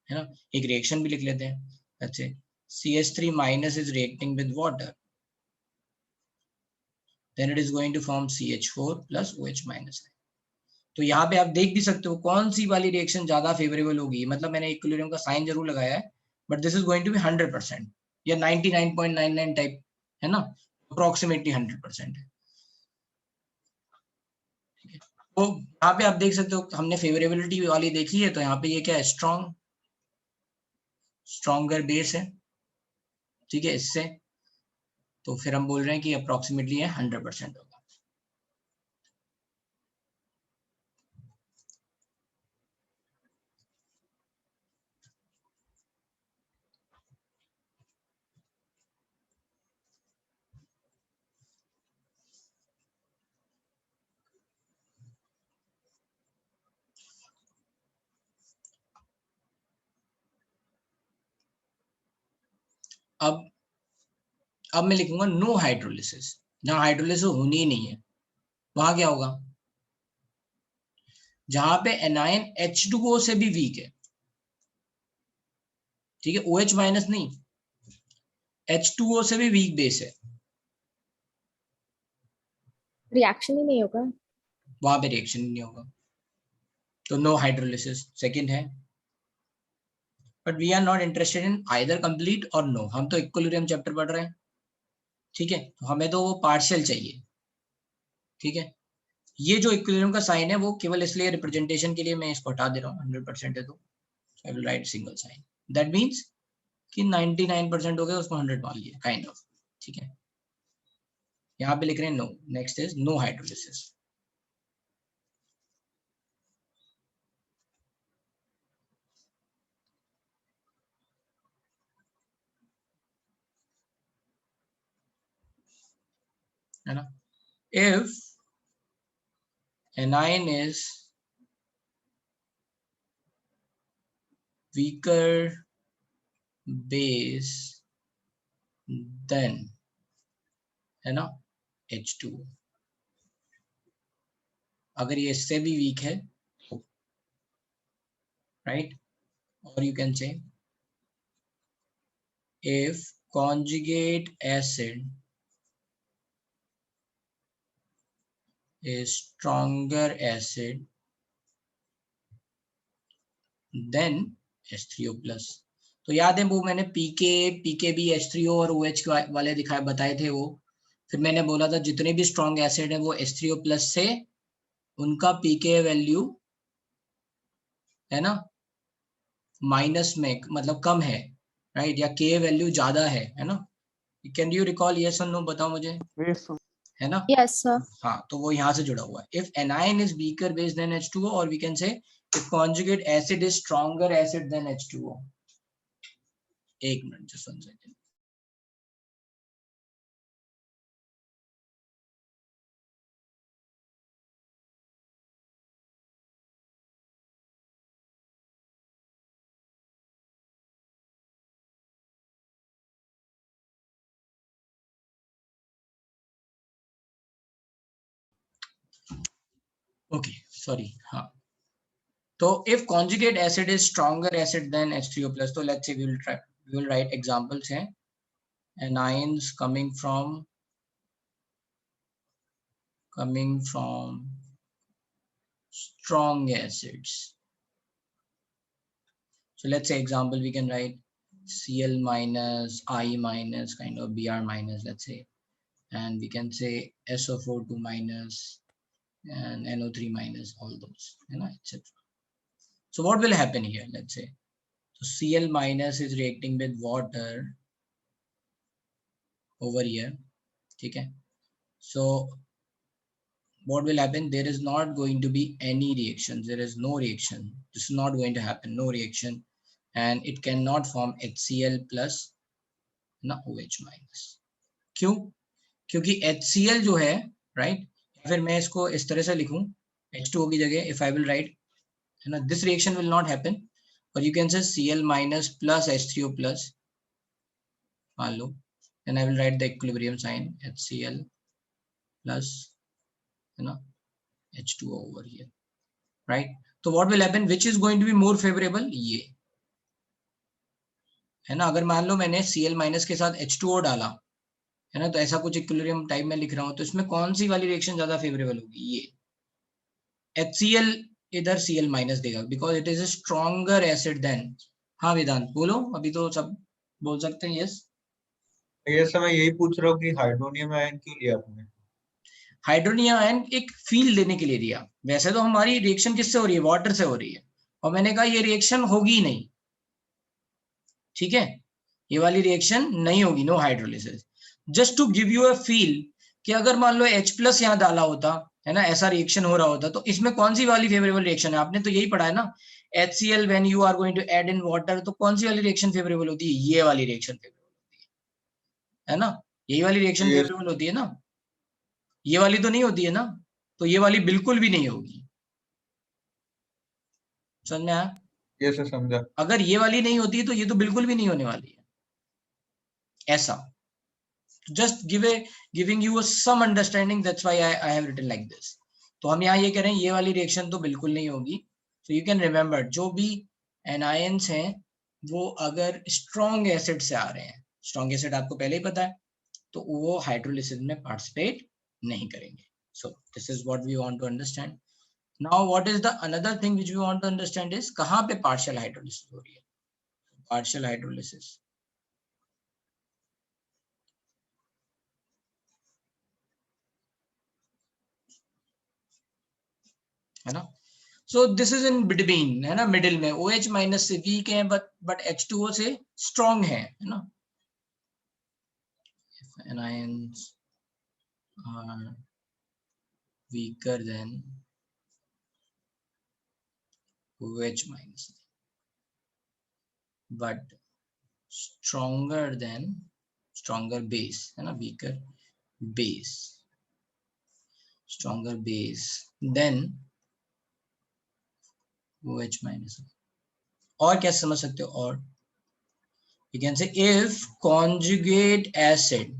है ना। एक रिएक्शन भी लिख लेते हैं, अच्छे, CH3 minus is reacting with water, then it is going to form CH4 plus OH minus। तो यहाँ पे आप देख भी सकते हो कौन सी वाली रिएक्शन ज्यादा फेवरेबल होगी, मतलब मैंने इक्विलिब्रियम का साइन जरूर लगाया है, but this is going to be 100% या 99.99 टाइप, है ना, अप्रोक्सीमेटली 100% है। तो यहाँ पे आप देख सकते हो, हमने फेवरेबिलिटी वाली देखी है, तो यहाँ पे ये क्या है, स्ट्रॉन्गर बेस है, ठीक है, इससे, तो फिर हम बोल रहे हैं कि अप्रोक्सीमेटली है 100% होगा। अब मैं लिखूंगा नो हाइड्रोलिसिस, जहां हाइड्रोलिसिस होनी ही नहीं है, वहां क्या होगा, जहां पे एनायन H2O से भी वीक है, ठीक है, OH माइनस नहीं, H2O से भी वीक बेस है, रिएक्शन ही नहीं होगा, वहां पे रिएक्शन नहीं होगा। तो नो हाइड्रोलिसिस सेकंड है। But we are not interested in either complete और नो, हम तो इक्विलिब्रियम चैप्टर पढ़ रहे हैं, ठीक है, तो हमें तो वो पार्शियल चाहिए, ठीक है। ये जो इक्विलिब्रियम का साइन है वो केवल इसलिए रिप्रेजेंटेशन के लिए मैं इसको हटा दे रहा हूँ, 100% है तो I will write single sign, that means कि 99% हो गया, उसको 100 मान लिया काइंड ऑफ, ठीक है। यहाँ पे लिख रहे हैं no, next is no hydrolysis. है ना, if anion is weaker base than, है ना, H2, अगर ये इससे भी वीक है, राइट, और you can say if conjugate acid is stronger acid then H3O plus। तो याद है वो मैंने PKB H3O और OH वाले दिखाए बताए थे वो, फिर मैंने बोला था जितने भी स्ट्रॉन्ग एसिड है वो H3O प्लस से उनका पीके वैल्यू, है ना, माइनस में मतलब कम है, राइट, या के वैल्यू ज्यादा है ना। कैन यू रिकॉल, यस और नो, बताओ मुझे, Yes, sir. है ना। Yes, sir. हाँ, तो वो यहाँ से जुड़ा हुआ है। If anion is weaker base than H2O, और we can say if conjugate acid is stronger acid than H2O। एक minute, just one second. Okay, sorry, हाँ, तो if conjugate acid is stronger acid than H3O plus, तो let's say we will write examples हैं, anions coming from strong acids. So let's say example we can write Cl minus, I minus, kind of Br minus, let's say, and we can say SO4 2 minus and NO3 minus, all those, you know, etc. So what will happen here? Let's say, so Cl minus is reacting with water over here, okay. So what will happen? There is not going to be any reaction. There is no reaction. This is not going to happen. No reaction, and it cannot form HCl plus ना OH minus। क्यों? क्योंकि HCl जो है, right, या फिर मैं इसको इस तरह से लिखूं H2O की जगह, if I will write, है ना, this reaction will not happen, or you can say Cl minus plus H3O plus, मान लो, then I will write the equilibrium sign HCl plus, है ना, H2O over here, right? तो what will happen? Which is going to be more favorable? ये, है ना, अगर मान लो मैंने Cl माइनस के साथ H2O डाला, है ना, तो ऐसा कुछ इक्विलिब्रियम टाइप में लिख रहा हूँ, तो इसमें कौन सी वाली रिएक्शन ज्यादा फेवरेबल होगी? ये HCl इधर Cl माइनस देगा, because it is a stronger acid than. हाँ वेदांत बोलो, अभी तो सब बोल सकते हैं। यस, मैं यही पूछ रहा हूँ कि हाइड्रोनियम आयन क्यों लिया आपने? हाइड्रोनियम आयन एक फील देने के लिए दिया। वैसे तो हमारी रिएक्शन किससे हो रही है? वाटर से हो रही है, और मैंने कहा ये रिएक्शन होगी नहीं, ठीक है, ये वाली रिएक्शन नहीं होगी, no hydrolysis, just to give you a feel कि अगर मान लो H प्लस यहाँ डाला होता, है ना, ऐसा रिएक्शन हो रहा होता, तो इसमें कौन सी वाली फेवरेबल रिएक्शन है? आपने तो यही पढ़ा है ना, HCl when you are going to add in water, तो कौन सी वाली रिएक्शन फेवरेबल होती है? ये वाली रिएक्शन फेवरेबल होती है ना, यही वाली रिएक्शन फेवरेबल होती है ना, ये वाली तो नहीं होती है ना, तो ये वाली बिल्कुल भी नहीं होगी। समझ में आया? ये से समझा। अगर ये वाली नहीं होती तो ये तो बिल्कुल भी नहीं होने वाली है, ऐसा। Just giving you some understanding, that's why I have written like this. तो हम यहाँ ये कह रहे हैं ये वाली रिएक्शन तो बिल्कुल नहीं होगी। सो यू कैन रिमेम्बर, जो भी एनायंस हैं वो अगर स्ट्रॉन्ग एसिड से आ रहे हैं, स्ट्रॉन्ग एसिड आपको पहले ही पता है, तो वो हाइड्रोलिसिस में पार्टिसिपेट नहीं करेंगे। So this is what we want to understand. Now what is the another thing which we want to understand is कहां पे पार्शियल हाइड्रोलिसिस हो रही है. पार्शियल हाइड्रोलिसिस है ना. सो दिस इज इन बिटवीन, है ना, मिडिल में. OH माइनस से वीक है बट H2O से स्ट्रॉन्ग है ना. Anions are weaker than OH minus but stronger base, है ना, weaker base, stronger base than OH minus. और क्या समझ सकते हो? और you can say if conjugate acid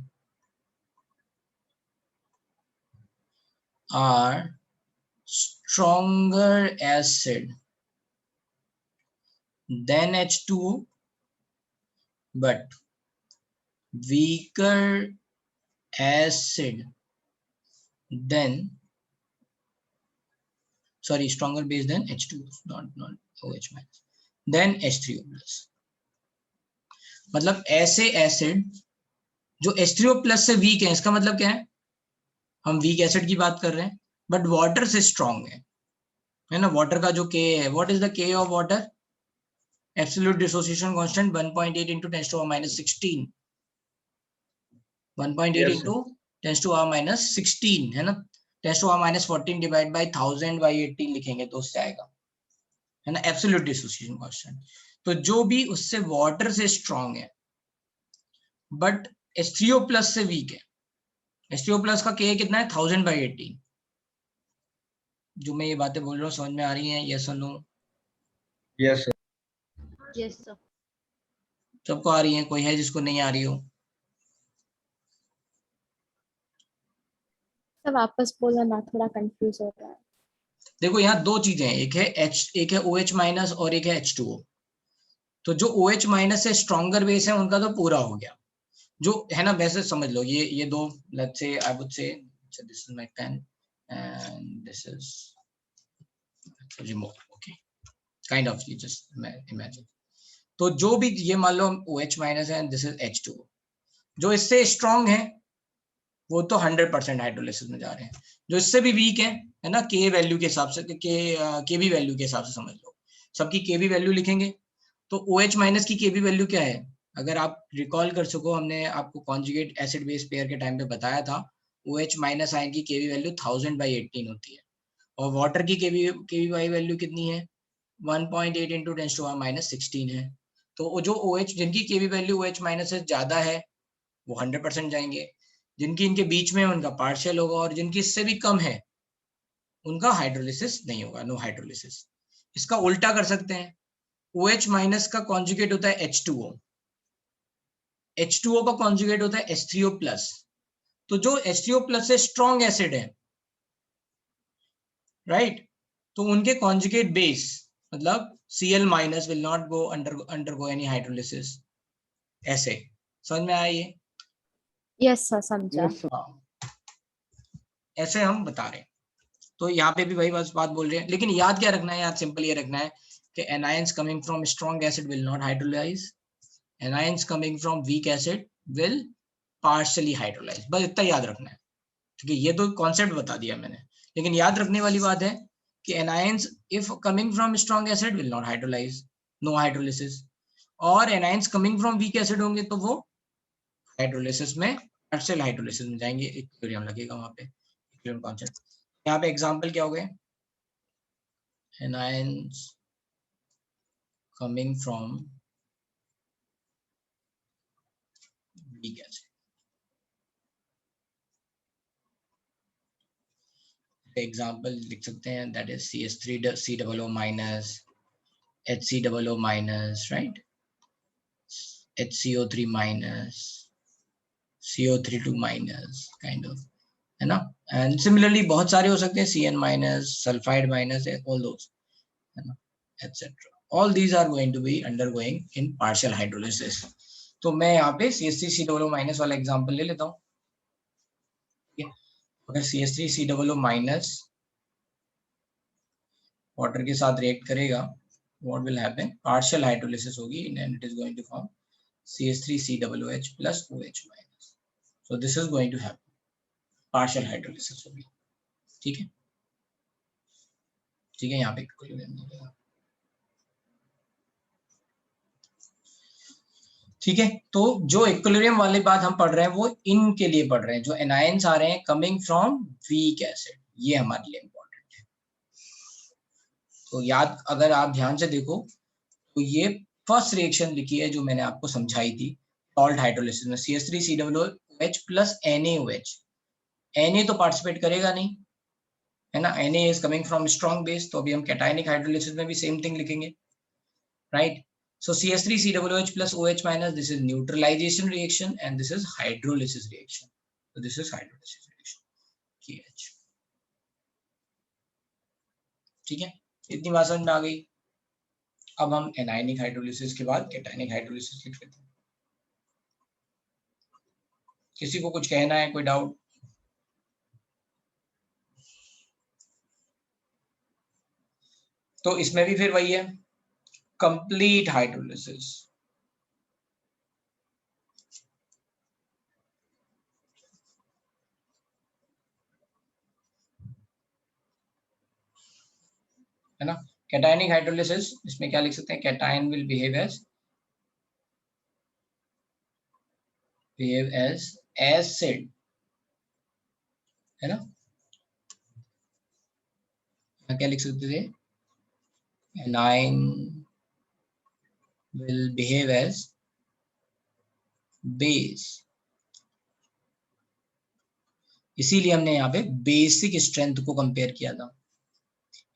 are stronger acid than H2O but weaker acid than, sorry, stronger base than H2O, not OH minus, then H3O plus. मतलब ऐसे acid जो H3O plus से वीक है, इसका मतलब क्या है? हम वीक एसिड की बात कर रहे हैं बट वाटर से स्ट्रॉन्ग है ना. वाटर का जो K है, what is the K of water? Absolute dissociation constant 1.8 into 10 to the minus 16. 1.8 Yes, into 10 to the minus 16 है ना. 10 to the minus 14 divide by 1000 by 18 लिखेंगे तो उससे आएगा, है ना, एब्सोल्यूट डिसोसिएशन कांस्टेंट. तो जो भी उससे वाटर से स्ट्रॉन्ग है बट H3O प्लस से वीक है. H3O प्लस का K कितना है? 1000 by 18. जो मैं ये बातें बोल रहा हूँ समझ में आ रही हैं? यस और no? yes sir. Yes sir. सबको आ रही है? कोई है जिसको नहीं आ रही हो? तो वापस बोलो ना, थोड़ा कंफ्यूज हो रहा है. देखो यहाँ दो चीजें हैं, एक है OH माइनस और एक है H2O. तो जो OH माइनस से स्ट्रॉन्गर बेस है उनका तो पूरा हो गया, जो है ना. वैसे समझ लो ये दो, let's say I would say this is my pen and this is remote. Okay, kind of, you just imagine. तो जो भी ये मान लो OH माइनस है, दिस इज H2O. जो इससे स्ट्रॉन्ग है वो तो 100% हाइड्रोलिसिस में जा रहे हैं. जो इससे भी वीक है ना, K वैल्यू के हिसाब से, KB वैल्यू के हिसाब से समझ लो, सबकी KB वैल्यू लिखेंगे. तो OH माइनस की KB वैल्यू क्या है? अगर आप रिकॉल कर सको, हमने आपको कॉन्जुगेट एसिड बेस पेयर के टाइम पे बताया था, OH माइनस आयन की KB वैल्यू 1000 by 18 होती है और वाटर की KB वैल्यू कितनी है? 1.8 into 10 to the minus 16 है. तो जो OH जिनकी KB वैल्यू OH माइनस से ज्यादा है वो 100% जाएंगे, जिनकी इनके बीच में उनका पार्शियल होगा, और जिनकी इससे भी कम है उनका हाइड्रोलिसिस नहीं होगा, नो हाइड्रोलिसिस. इसका उल्टा कर सकते हैं. OH माइनस का कॉन्जुगेट होता है H2O, H2O का कॉन्जुगेट होता है H3O प्लस. तो जो H3O प्लस से स्ट्रॉन्ग एसिड है, राइट, तो उनके कॉन्जुगेट बेस मतलब Cl minus will not go undergo any hydrolysis. ऐसे समझ में आया ये? यस सर, समझा. Yes, sir. ऐसे हम बता रहे हैं. तो यहाँ पे भी वही बात बोल रहे हैं, लेकिन याद क्या रखना है? याद सिंपल ये रखना है कि anions coming from strong acid will not hydrolyze, anions coming from weak acid will partially hydrolyze. बस इतना याद रखना है, ठीक है. ये तो कॉन्सेप्ट बता दिया मैंने, लेकिन याद रखने वाली बात है कि anions if coming from strong acid will not hydrolyze, no hydrolysis, और anions coming from weak acid होंगे तो वो हाइड्रोलिसिस में, पार्शियल हाइड्रोलिसिस में जाएंगे. इक्विलिब्रियम लगेगा वहां पे, इक्विलिब्रियम कॉन्सेप्ट. यहाँ पे एग्जांपल क्या हो गए? anions coming from weak acid. Example लिख सकते हैं, that is CH3COO minus, HCOO minus, right, HCO3 minus, CO32 minus, kind of, है ना. एंड सिमिलरली बहुत सारे हो सकते हैं, CN minus, sulphide minus, all those, है ना, etc. All these are going to be undergoing in partial hydrolysis. तो मैं यहाँ पे CH3COO minus वाला एग्जांपल ले लेता हूँ. अगर CH3COO minus वाटर के साथ रिएक्ट करेगा, what will happen? Partial hydrolysis होगी and it is going to form CH3COOH plus OH minus. So this is going to happen. Partial hydrolysis होगी. ठीक है, ठीक है, यहाँ पे इक्विलिब्रियम मिलेगा. ठीक है, तो जो इक्विलिब्रियम वाली बात हम पढ़ रहे हैं वो इनके लिए पढ़ रहे हैं, जो एनायंस आ रहे हैं कमिंग फ्रॉम वीक एसिड, ये हमारे लिए इंपॉर्टेंट है. तो याद, अगर आप ध्यान से देखो तो ये फर्स्ट रिएक्शन लिखी है जो मैंने आपको समझाई थी सॉल्ट हाइड्रोलिसिस में, CH3COOH प्लस NaOH. Na तो पार्टिसिपेट करेगा नहीं, है ना, Na is coming from strong base, तो अभी हम कैटायनिक हाइड्रोलिसिस में भी सेम थिंग लिखेंगे, right. So CH3COOH plus OH minus, this is neutralization reaction and this is hydrolysis reaction. So this is hydrolysis reaction, KH. ठीक है, इतनी बात समझ में आ गई. अब हम एनायनिक हाइड्रोलिसिस के बाद कैटायनिक हाइड्रोलिसिस लिख लेते हैं. किसी को कुछ कहना है, कोई डाउट? तो इसमें भी फिर वही है, कंप्लीट हाइड्रोलिसिस. है ना, कैटायनिक हाइड्रोलिसिस, इसमें क्या लिख सकते हैं? Cation will behave as acid, है ना. क्या लिख सकते थे? Anion will behave as base. इसीलिए हमने यहाँ पे बेसिक स्ट्रेंथ को कंपेयर किया था,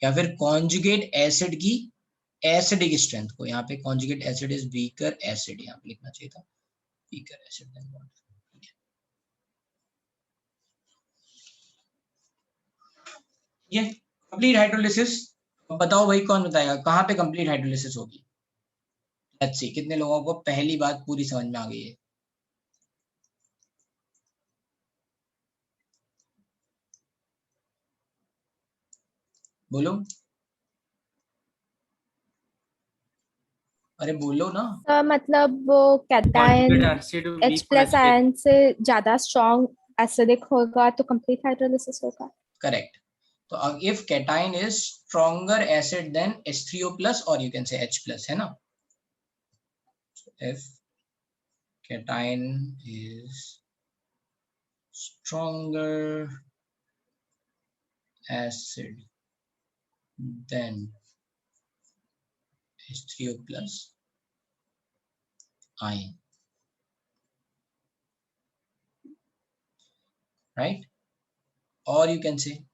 या फिर कॉन्जुगेट एसिड की एसिडिक स्ट्रेंथ को. यहाँ पे conjugate acid is weaker acid, यहाँ पे लिखना चाहिए था वीकर एसिड देन वाटर. ये कंप्लीट हाइड्रोलिसिस. बताओ भाई, कौन बताएगा कहाँ पे कंप्लीट हाइड्रोलिसिस होगी? लेट्स सी कितने लोगों को पहली बात पूरी समझ में आ गई है. बोलो, अरे बोलो ना. मतलब वो कैटायन H प्लस आयन से ज्यादा स्ट्रॉन्ग एसिडिक होगा तो कंप्लीट हाइड्रोलिसिस होगा. करेक्ट. तो if cation is stronger acid than H3O plus or you can say H plus, है ना. So if cation is stronger acid than H3O plus ion, right, or you can say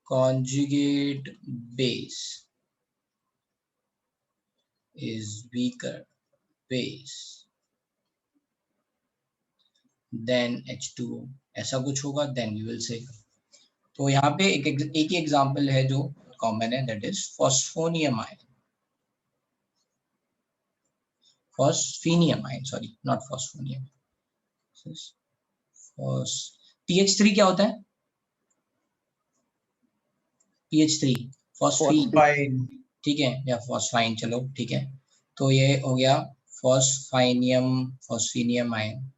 conjugate base is weaker base than H2O, ऐसा कुछ होगा, then you will say. तो यहाँ पे एक ही example है जो कॉमन है, that is phosphonium ion. Phosphinium ion, sorry, not phosphonium. PH3 क्या होता है? PH3 फॉस्फीन, ठीक है, या फॉस्फाइन, चलो ठीक है. तो ये हो गया फॉस्फीनियम आयन,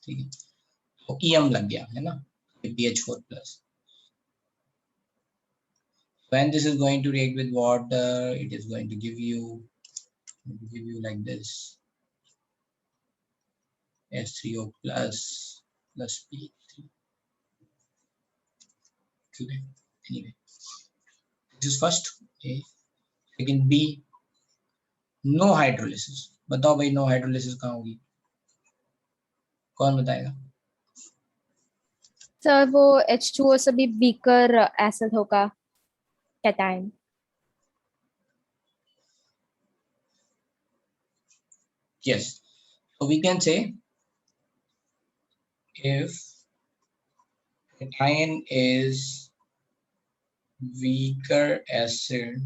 ठीक है. तो EM लग गया, है ना, PH4 plus. When this is going to react with water, it is going to give you like this, H3O plus P3. Okay. Anyway, this is first. Okay. Second B, no hydrolysis. बताओ भाई, no hydrolysis कहाँ होगी? कौन बताएगा? Sir वो H2O से भी weaker acid होगा cation. Yes, so we can say if cation is weaker acid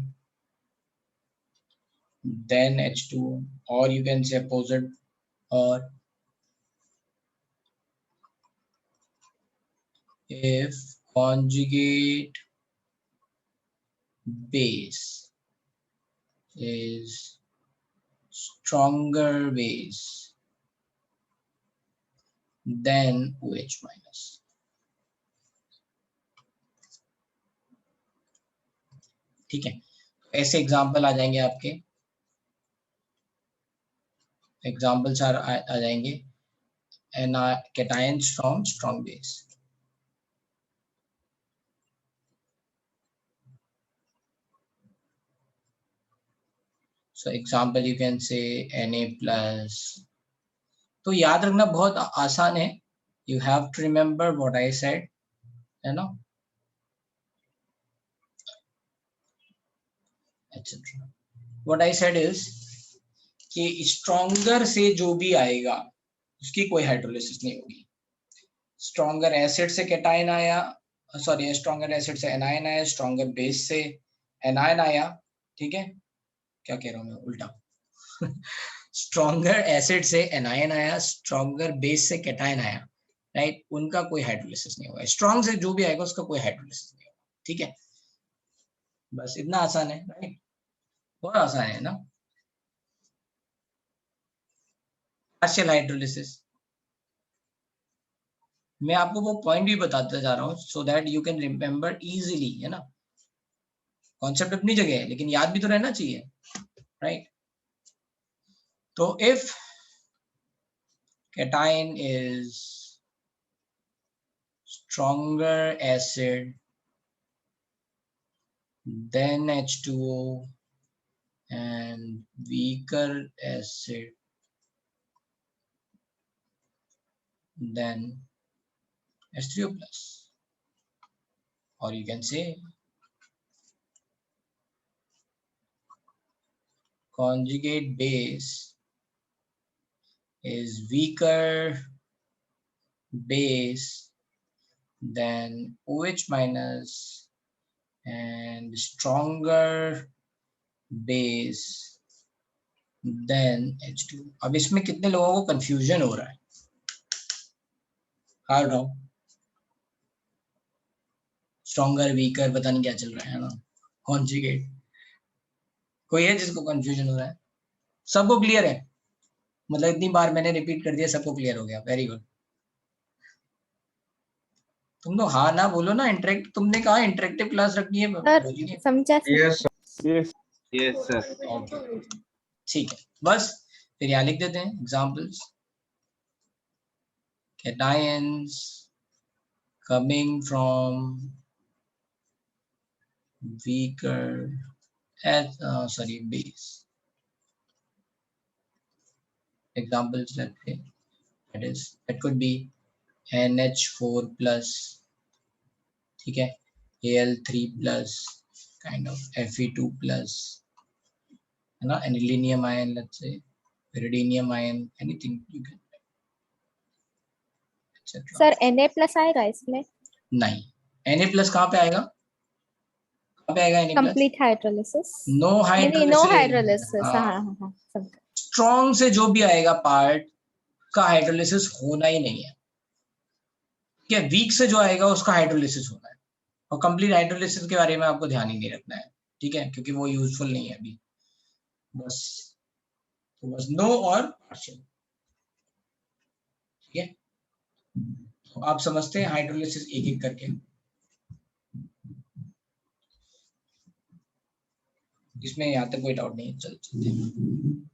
than H2O, or you can say opposite, or if conjugate base is stronger base than OH minus. ठीक है, ऐसे example आ जाएंगे आपके, examples आ जाएंगे cations from strong base. So example you can say Na plus. तो याद रखना बहुत आसान है, you have to remember what I said, है ना, etc. What I said is कि स्ट्रॉन्गर से जो भी आएगा उसकी कोई हाइड्रोलिसिस नहीं होगी. स्ट्रॉन्गर एसिड से कैटायन आया, सॉरी स्ट्रॉन्गर एसिड से एनायन आया, स्ट्रॉन्गर बेस से एनायन आया, ठीक है, क्या कह रहा हूँ मैं, उल्टा. स्ट्रॉन्गर एसिड से एनायन आया, स्ट्रॉन्गर बेस से कैटायन आया, राइट, उनका कोई हाइड्रोलिसिस नहीं होगा. स्ट्रॉन्ग से जो भी आएगा उसका कोई हाइड्रोलिसिस नहीं होगा. ठीक है, बस इतना आसान है, राइट, बहुत आसान है ना. पार्शियल हाइड्रोलिसिस मैं आपको वो पॉइंट भी बताता जा रहा हूँ so that you can remember easily, है ना. कॉन्सेप्ट अपनी जगह है लेकिन याद भी तो रहना चाहिए, राइट. तो if cation is stronger acid than H2O and weaker acid than H3O plus, or you can say conjugate base is weaker base than OH minus and stronger base than H2. अब इसमें कितने लोगों को confusion हो रहा है, hard हो, stronger weaker पता नहीं क्या चल रहा है ना, कॉन्जुगेट, कोई है जिसको कंफ्यूजन हो रहा है? सबको क्लियर है? मतलब इतनी बार मैंने रिपीट कर दिया, सबको क्लियर हो गया, वेरी गुड. तुम तो हाँ ना बोलो ना, इंटरेक्ट, तुमने कहा इंटरेक्टिव क्लास रखनी है, समझा? Yes Yes. Yes sir. Okay ठीक है, बस फिर यहाँ लिख देते हैं examples. cations coming from weaker base. Examples, let's say that could be NH4 plus, ठीक है, Al3 plus, kind of Fe2 plus, है ना, anilinium ion, let's say pyridinium ion, anything you can, etc. Sir Na plus आएगा इसमें? नहीं, Na plus कहाँ पे आएगा, कहाँ पे आएगा Na plus? Complete hydrolysis, no hydrolysis, no hydrolysis. हाँ, समझा. स्ट्रॉन्ग से जो भी आएगा पार्ट का हाइड्रोलिसिस होना ही नहीं है, ठीक है. वीक से जो आएगा उसका हाइड्रोलिसिस होना है, और कंप्लीट हाइड्रोलिसिस के बारे में आपको ध्यान ही नहीं रखना है, ठीक है, क्योंकि वो यूजफुल नहीं है अभी. बस तो बस नो और पार्शियल, ठीक है. तो आप समझते हैं हाइड्रोलिसिस एक एक करके. इसमें यहाँ तक कोई डाउट नहीं है, चलते हैं.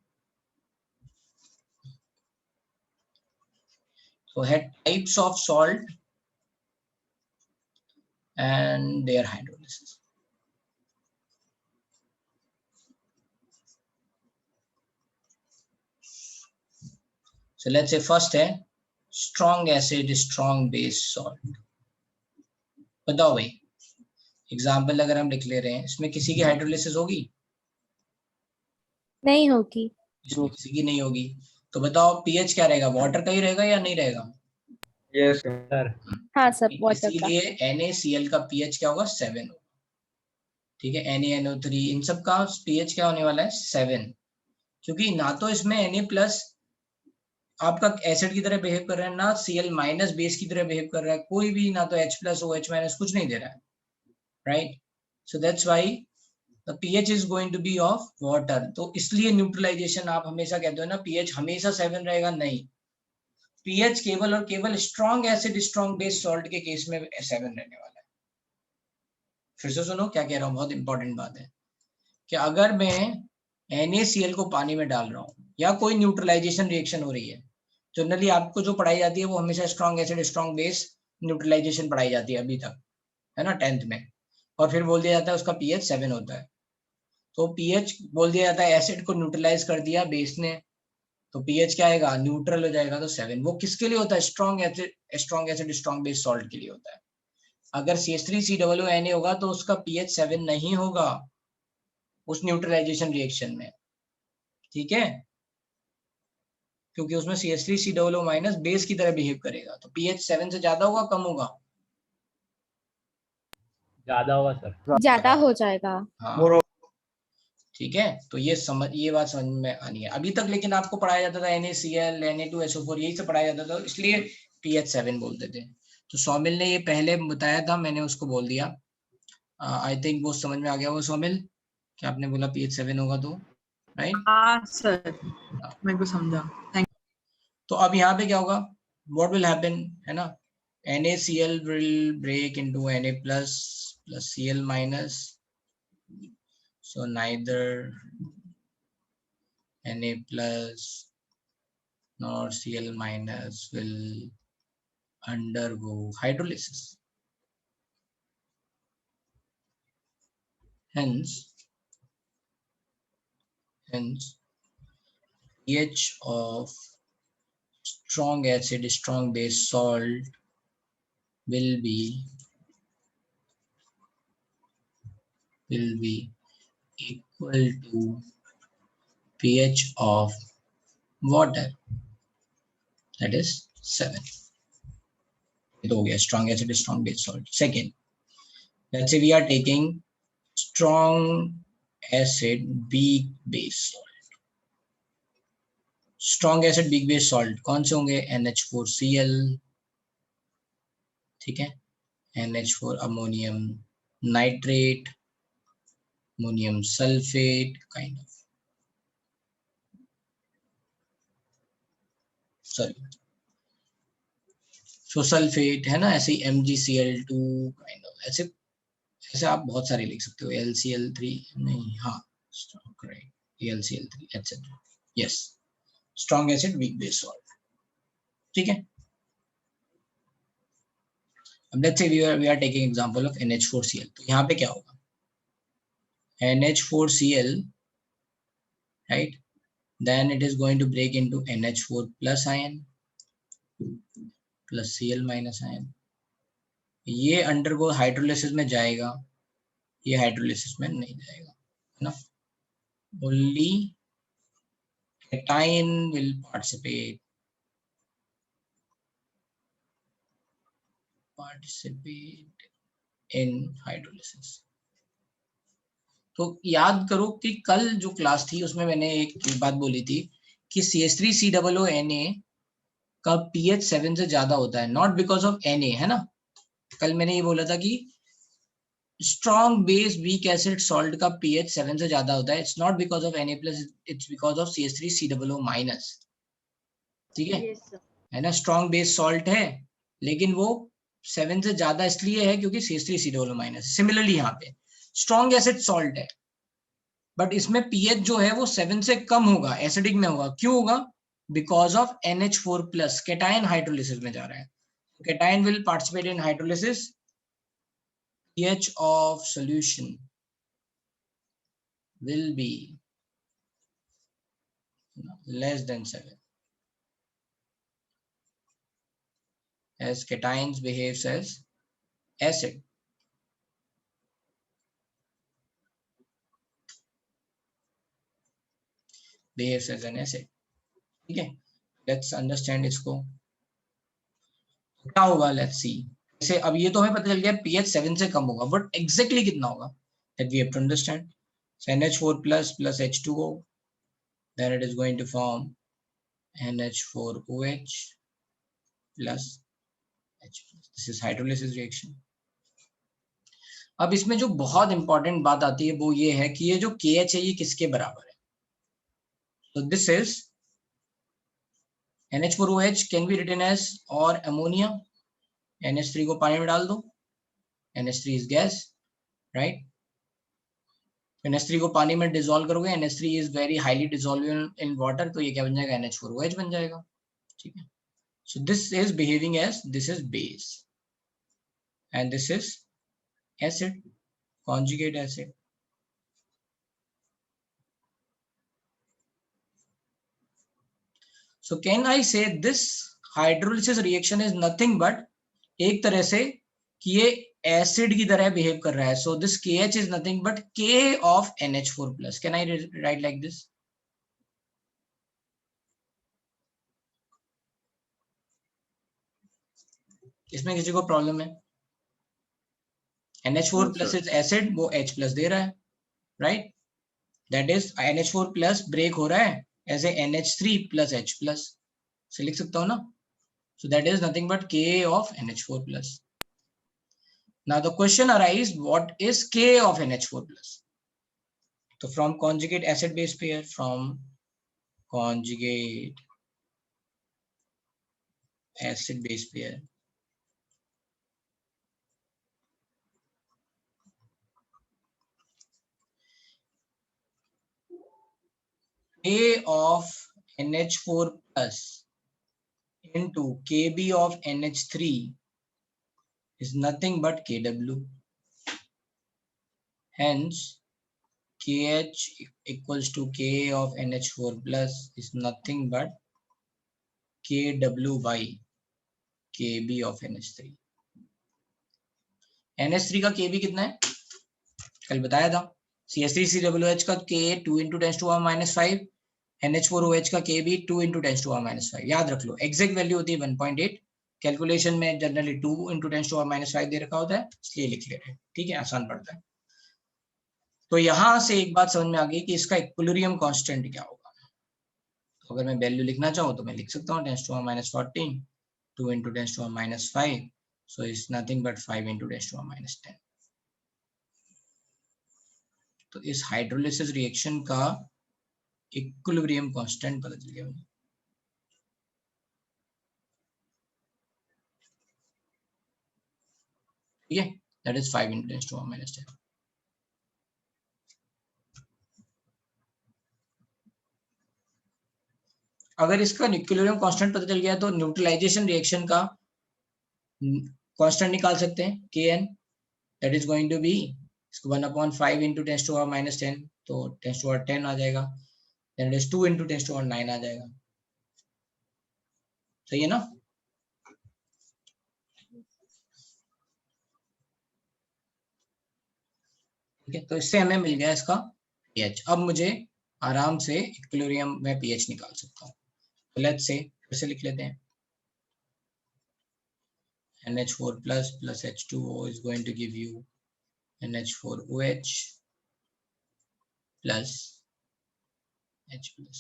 So had types of salt and their hydrolysis. So let's say first है strong acid, strong base, salt. बताओ भाई, एग्जाम्पल अगर हम लिख ले रहे हैं, इसमें किसी की हाइड्रोलिसिस होगी? नहीं होगी. इसमें किसी की नहीं होगी. तो बताओ पीएच क्या रहेगा, वाटर का ही रहेगा या नहीं रहेगा? Yes sir. हाँ सर, वाटर का. इसीलिए NaCl का पीएच क्या होगा, 7 होगा, ठीक है. NaNO3 इन सब का पीएच क्या होने वाला है, 7, क्योंकि ना तो इसमें Na प्लस आपका एसिड की तरह बिहेव कर रहा है, ना Cl माइनस बेस की तरह बिहेव कर रहा है, कोई भी, ना तो H प्लस OH माइनस कुछ नहीं दे रहा है, right? So that's why the pH is going to be of water. तो इसलिए न्यूट्रलाइजेशन आप हमेशा कहते हो ना pH हमेशा 7 रहेगा, नहीं, pH केवल और केवल strong acid strong base salt के केस में 7 रहने वाला है। फिर से सुनो क्या कह रहा हूँ, बहुत इंपॉर्टेंट बात है कि अगर मैं NaCl को पानी में डाल रहा हूँ या कोई न्यूट्रलाइजेशन रिएक्शन हो रही है, जनरली आपको जो पढ़ाई जाती है वो हमेशा strong acid strong base neutralization पढ़ाई जाती है अभी तक, है ना, 10th में, और फिर बोल दिया जाता है उसका pH 7 होता है। तो pH बोल दिया जाता है एसिड को न्यूट्रलाइज कर दिया बेस ने, तो pH क्या आएगा, न्यूट्रल हो जाएगा, तो 7। वो किसके लिए होता है, strong acid strong base salt के लिए होता है। अगर CH3COONA होगा तो उसका pH 7 नहीं होगा उस न्यूट्रलाइजेशन रिएक्शन में, ठीक है, क्योंकि उसमें CH3COO माइनस बेस की तरह बिहेव करेगा। तो pH 7 से ज्यादा होगा, कम होगा, ज्यादा होगा सर, ज्यादा हो जाएगा। हाँ, ठीक है। तो ये बात समझ में आनी है। अभी तक लेकिन आपको पढ़ाया जाता था NaCl Na2SO4 यही सब पढ़ाया जाता था, इसलिए pH 7 बोलते थे। तो सौमिल ने ये पहले बताया था, मैंने उसको बोल दिया, आई थिंक वो समझ में आ गया वो सौमिल, कि आपने बोला pH 7 होगा, तो राइट। हाँ सर, मेरे को समझा। तो अब यहाँ पे क्या होगा, व्हाट विल हैपन, है ना, NaCl will break into Na plus Cl minus, so neither Na plus nor Cl minus will undergo hydrolysis. Hence pH of strong acid strong base salt will be equal to pH of water, that is 7. It हो गया strong acid strong base salt. Second, let's say we are taking strong acid weak base salt. Strong acid big base salt कौन से होंगे, NH4Cl, ठीक है, NH4 ammonium nitrate, ammonium sulphate kind of, sorry so sulphate है ना, ऐसे ही MgCl2 kind of, ऐसे आप बहुत सारे लिख सकते हो, LCl3 नहीं, हाँ right, LCl3 etcetera, yes, strong acid weak base salt, ठीक है। अब let's say we are taking example of NH4Cl, तो यहाँ पे क्या होगा, NH4Cl, right, then it is going to break into NH4 plus ion plus Cl minus ion, ये undergo hydrolysis में जाएगा, ये हाइड्रोलिसिस में नहीं जाएगा, है ना, only cation will participate in hydrolysis। तो याद करो कि कल जो क्लास थी उसमें मैंने एक बात बोली थी कि CH3COONA का pH 7 से ज्यादा होता है, नॉट बिकॉज ऑफ Na, है ना, कल मैंने ये बोला था कि strong base weak acid salt का pH 7 से ज्यादा होता है, it's not because of Na plus, it's because of CH3COO minus, ठीक है ना, स्ट्रॉन्ग बेस सॉल्ट है लेकिन वो 7 से ज्यादा इसलिए है क्योंकि CH3COO माइनस। सिमिलरली यहाँ पे स्ट्रॉन्ग एसिड सॉल्ट है बट इसमें pH जो है वो 7 से कम होगा, एसिडिक में होगा, क्यों होगा, because of NH4 plus, cation hydrolysis में जा रहा है, cation will participate in hydrolysis, pH of solution will be less than 7 as cations behaves as acid. Behaves as an acid, ठीक है। Let's understand इसको क्या होगा, let's see। जैसे अब ये तो हमें पता चल गया pH 7 से कम होगा, बट एग्जैक्टली कितना होगा, that we have to understand। So NH4 plus H2O, then it is going to form NH4OH plus H+. This is hydrolysis reaction. अब इसमें जो बहुत इंपॉर्टेंट बात आती है वो ये है कि ये जो KH है ये किसके बराबर है. So this is NH4OH can be written as or ammonia. NH3 को पानी में डाल दो. NH3 is gas, right? NH3 को पानी में डिसॉल्व करोगे, NH3 is very highly dissolvable in water, तो ये क्या बन जाएगा, NH4OH बन जाएगा. ठीक है. So this is behaving as, this is base and this is acid, conjugate acid. So can I say this hydrolysis reaction is nothing but एक तरह से कि ये एसिड की तरह बिहेव कर रहा है. So this KH is nothing but K of NH4 plus. Can I write like this? इसमें किसी को प्रॉब्लम है? NH4 plus is acid, वो H plus दे रहा है, right? That is NH4 plus break हो रहा है ऐसे NH3 plus H plus से लिख सकता हूँ ना. So that is nothing but K of NH4 plus. Now the question arises, what is K of NH4 plus? So from conjugate acid base pair, from conjugate acid base pair, K of NH4 plus into Kb of NH3 is nothing but Kw. Hence, KH equals to K of NH4 plus is nothing but Kw by Kb of NH3. NH3 का Kb कितना है? कल बताया था. CH3COOH का K 2 into 10 to the power minus 5. NH4OH का Kb 2 into 10 to the power minus 5. याद रख लो, एग्जैक्ट वैल्यू होती है 1.8. कैलकुलेशन में generally 2 into 10 to the power minus 5 दे रखा होता है, इसलिए लिख ले रहे हैं. ठीक है, आसान पड़ता है. तो यहां से एक बात समझ में आ गई कि इसका इक्विलिब्रियम कांस्टेंट क्या होगा. तो अगर मैं वैल्यू लिखना चाहूँ तो मैं लिख सकता हूँ 10 to the power minus 14, 2 into 10 to the power minus 5. So it's nothing but 5 into 10 to the power minus 10. तो इस हाइड्रोलिसिस रिएक्शन का इक्विलिब्रियम कांस्टेंट पता चल गया मुझे. ठीक है, that is 5 into 10 to the power minus 10. अगर इसका इक्विलिब्रियम कांस्टेंट पता चल गया तो न्यूट्रलाइजेशन रिएक्शन का कांस्टेंट निकाल सकते हैं Kn. That is going to be इसको 1/5 into 10 to the power minus 10, तो 10 to the power 10 आ जाएगा. Then it is 2 into 10 to the power 9 आ जाएगा. सही है ना? ठीक है, तो इससे हमें मिल गया इसका pH. अब मुझे आराम से इक्विलिब्रियम में pH निकाल सकता हूँ. तो लेट्स से फिर से लिख लेते हैं. NH4 plus plus H2O is going to give you NH4OH plus H plus.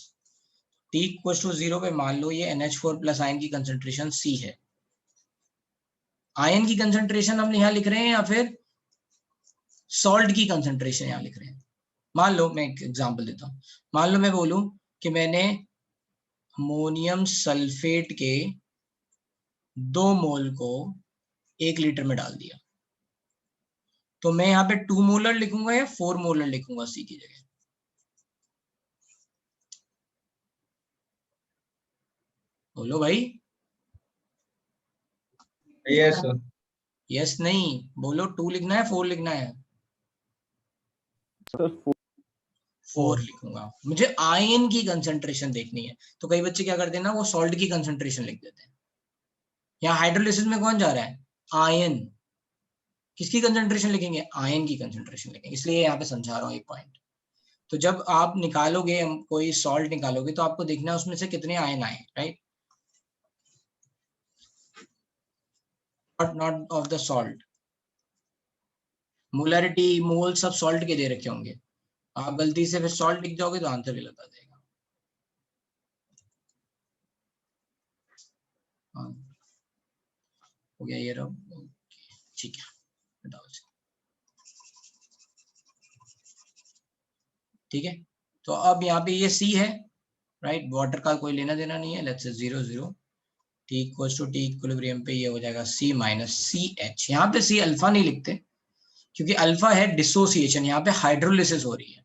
T equals to 0 पे मान लो ये NH4 plus आयन की कंसंट्रेशन C है. आयन की कंसंट्रेशन हम यहाँ लिख रहे हैं या फिर सॉल्ट की कंसंट्रेशन यहाँ लिख रहे हैं? मान लो मैं एक एग्जांपल देता हूँ. मान लो मैं बोलूं कि मैंने अमोनियम सल्फेट के 2 मोल को 1 लीटर में डाल दिया, तो मैं यहाँ पे 2 मोलर लिखूंगा या 4 मोलर लिखूंगा सी की जगह? बोलो भाई. यस यस नहीं, बोलो 2 लिखना है 4 लिखना है? 4 लिखूंगा. मुझे आयन की कंसंट्रेशन देखनी है. तो कई बच्चे क्या करते हैं ना, वो सॉल्ट की कंसंट्रेशन लिख देते हैं. यहाँ हाइड्रोलिसिस में कौन जा रहा है? आयन. किसकी कंसंट्रेशन लिखेंगे? आयन की कंसंट्रेशन लिखेंगे. इसलिए यहाँ पे समझा रहा हूँ एक पॉइंट. तो जब आप निकालोगे, कोई सॉल्ट निकालोगे, तो आपको देखना है उसमें से कितने आयन आए, right? Not of the salt. Molarity, mole सब सॉल्ट के दे रखे होंगे. आप गलती से फिर सॉल्ट लिख जाओगे तो आंसर गलत आ जाएगा. हाँ हो गया ये रहा, ठीक है बताओ। ठीक है, तो अब यहाँ पे ये C है, राइट, वाटर का कोई लेना देना नहीं है, let's say 0 0 T equals to T equilibrium पे ये हो जाएगा C माइनस CH। यहाँ पे C अल्फा नहीं लिखते क्योंकि अल्फा है डिसोसिएशन, यहाँ पे हाइड्रोलिसिस हो रही है,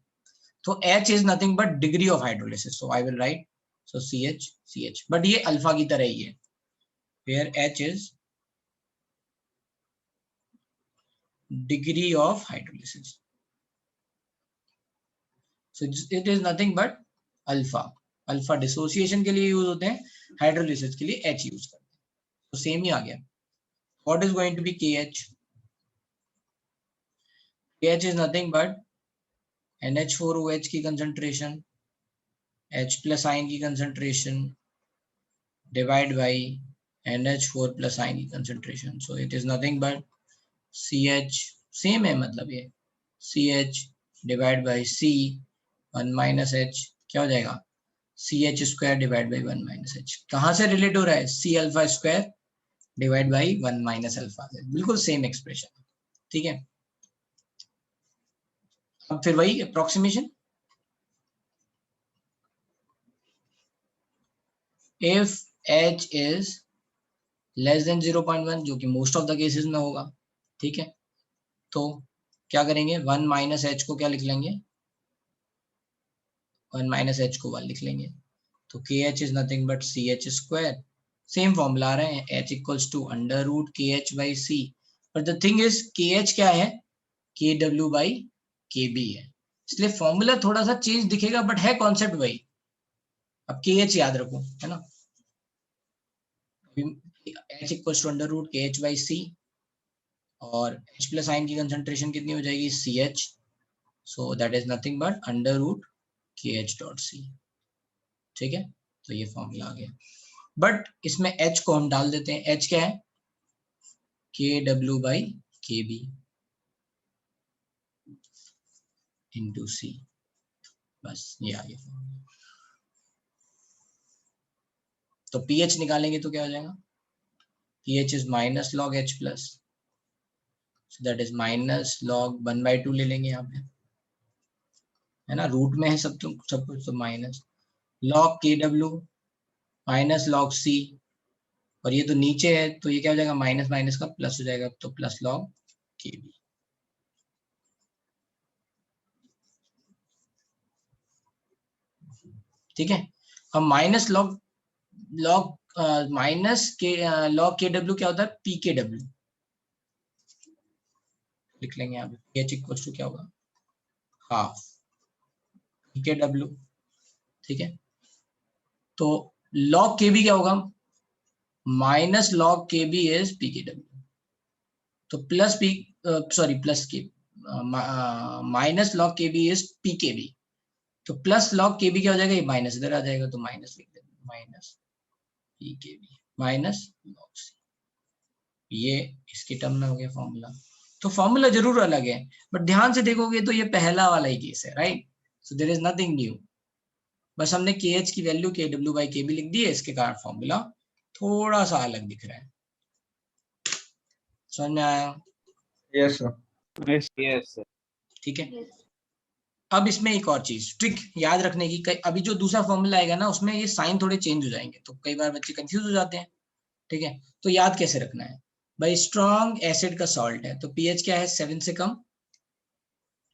तो H is nothing but degree of hydrolysis, so I will write so CH, but ये अल्फा की तरह ही है, where H is degree of hydrolysis, so it is nothing but alpha. Alpha dissociation के लिए यूज होते हैं, हाइड्रोलिसिस के लिए H यूज करते हैं, तो सेम ही आ गया। What is going to be KH? KH is nothing but NH4OH की कंसंट्रेशन, H प्लस आयन की concentration divide by NH4 plus ion की concentration, so it is nothing but CH, same है मतलब ये CH divide by C 1 minus H, क्या हो जाएगा CH square divide by 1 minus H। कहाँ से रिलेट हो रहा है? C alpha square divide by 1 minus alpha से, बिल्कुल सेम एक्सप्रेशन। ठीक है, अब फिर वही approximation, if H is less than 0.1, जो कि मोस्ट ऑफ द केसेस में होगा, ठीक है, तो क्या करेंगे, 1 माइनस H को क्या लिख लेंगे, 1 माइनस H को 1 लिख लेंगे, तो KH is nothing but CH square, same formula आ रहे हैं, H equals to under root KH by C, but the thing is KH क्या है, KW बाई KB है, इसलिए फॉर्मूला थोड़ा सा चेंज दिखेगा बट है कॉन्सेप्ट वही। अब KH याद रखो, है ना, H equals to under root KH by C, और H प्लस आयन की कंसंट्रेशन कितनी हो जाएगी CH, so that is nothing but under root KH dot C। ठीक है, तो ये फॉर्मूला आ गया, बट इसमें H को हम डाल देते हैं, H क्या है KW by KB into C, बस ये आ गया फॉर्मूला। तो pH निकालेंगे तो क्या हो जाएगा, pH is minus log H plus, so that is minus log 1/2 ले लेंगे यहाँ पे, है ना, रूट में है सब कुछ, तो minus log KW minus log C, और ये तो नीचे है तो ये क्या हो जाएगा, माइनस माइनस का प्लस हो जाएगा, तो प्लस लॉग KB। ठीक है, हम माइनस लॉग माइनस के लॉग KW क्या होता है PKW लिख लेंगे यहाँ पे, PH इक्वल टू क्या होगा हाफ PKW। ठीक है, तो लॉग KB क्या होगा, minus log KB is PKW, तो प्लस P सॉरी प्लस के minus log KB is PKB, तो प्लस लॉग KB क्या हो जाएगा, ये माइनस इधर आ जाएगा, तो माइनस लिख देंगे, minus PKB minus log C, ये इसके टर्म में हो गया फॉर्मूला। तो फॉर्मूला जरूर अलग है बट ध्यान से देखोगे तो ये पहला वाला ही केस है, right, so there is nothing new, बस हमने KH की वैल्यू KW बाई KB लिख दी है, इसके कारण फॉर्मूला थोड़ा सा अलग दिख रहा है। समझ में आया? Yes sir. Yes sir. ठीक है, अब इसमें एक और चीज ट्रिक याद रखने की, अभी जो दूसरा फॉर्मूला आएगा ना उसमें ये साइन थोड़े चेंज हो जाएंगे, तो कई बार बच्चे कंफ्यूज हो जाते हैं। ठीक है, तो याद कैसे रखना है भाई, स्ट्रॉन्ग एसिड का सॉल्ट है तो pH क्या है 7 से कम,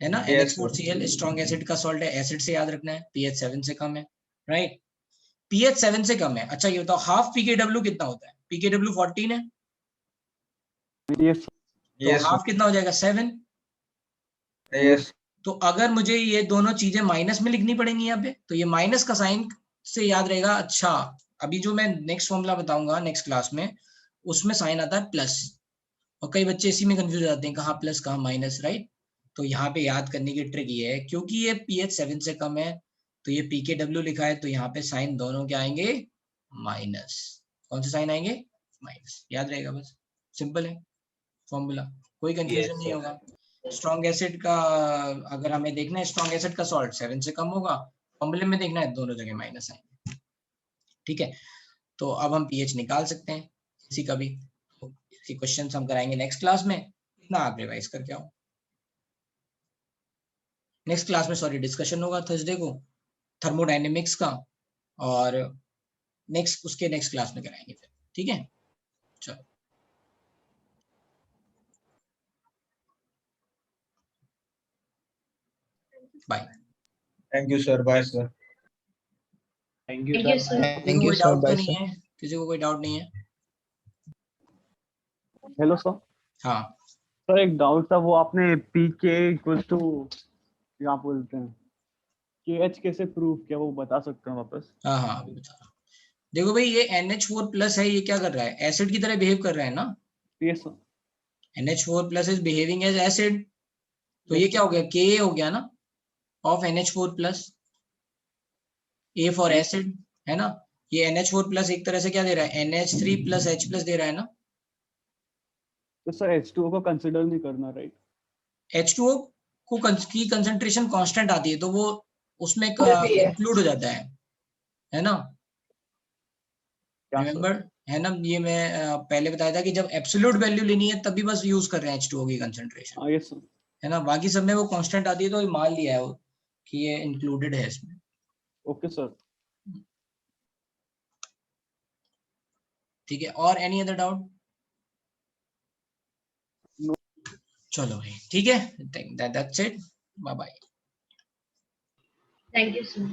है ना, Yes, NH4Cl स्ट्रॉन्ग एसिड का सॉल्ट है, एसिड से याद रखना है, pH 7 से कम है, राइट, pH 7 से कम है। अच्छा ये बताओ हाफ PKW कितना होता है, PKW 14 है, Yes. तो हाफ कितना हो जाएगा 7। यस तो अगर मुझे ये दोनों चीजें माइनस में लिखनी पड़ेंगी यहाँ पे, तो ये माइनस का साइन से याद रहेगा। अच्छा अभी जो मैं नेक्स्ट फॉर्मूला बताऊंगा नेक्स्ट क्लास में, उसमें साइन आता है प्लस, और कई बच्चे इसी में कंफ्यूज हो जाते हैं, कहाँ प्लस कहाँ माइनस, राइट। तो यहाँ पे याद करने की ट्रिक ये है, क्योंकि ये pH 7 से कम है तो ये PKW लिखा है, तो यहाँ पे साइन दोनों के आएंगे माइनस। कौन से साइन आएंगे, माइनस, याद रहेगा, बस सिंपल है फॉर्मूला, कोई कंफ्यूजन नहीं होगा। स्ट्रॉन्ग एसिड का अगर हमें देखना है, स्ट्रॉन्ग एसिड का सॉल्ट 7 से कम होगा, फॉर्मूले में देखना है दोनों जगह माइनस आएंगे। ठीक है, तो अब हम pH निकाल सकते हैं किसी का भी। तो इसके क्वेश्चन हम कराएंगे नेक्स्ट क्लास में, इतना आप रिवाइज करके आओ। नेक्स्ट क्लास में सॉरी डिस्कशन होगा थर्सडे को थर्मोडायनेमिक्स का, और नेक्स्ट क्लास में कराएंगे फिर, ठीक है। चलो bye. Thank you sir, bye sir. Thank you Thank you, सर। sir. किसी को कोई डाउट तो नहीं है? किसी को कोई डाउट नहीं है? Hello sir. हाँ सर एक डाउट था, वो आपने पी के इक्वल्स टू क्या बोलते हैं के एच कैसे प्रूव किया, वो बता सकते हैं वापस? हाँ हाँ अभी बता रहा हूँ। देखो भाई ये NH4+ है, ये क्या कर रहा है? एसिड की तरह बिहेव कर रहा है ना। Yes sir. NH4+ is behaving as acid, तो ये क्या हो गया? Ka हो गया ना of NH4+, A for acid है ना। ये NH4+ एक तरह से क्या दे रहा है? NH3+H+ दे रहा है ना। तो सर H2O को कंसिडर नहीं करना, राइट? H2O की कंसंट्रेशन कांस्टेंट आती है, तो वो उसमें इंक्लूड हो जाता है ना। क्या सर? रिमेम्बर है ना, ये मैं पहले बताया था कि जब एब्सोल्यूट वैल्यू लेनी है तभी बस यूज कर रहे हैं H2O की कंसंट्रेशन, हाँ यस सर। है ना। बाकी सब में वो कांस्टेंट आती है, तो ये मान लिया है वो कि ये इंक्लूडेड है इसमें। Okay sir. ठीक है, और एनी अदर डाउट? No. चलो भाई ठीक है, that's it, bye bye. Thank you, sir.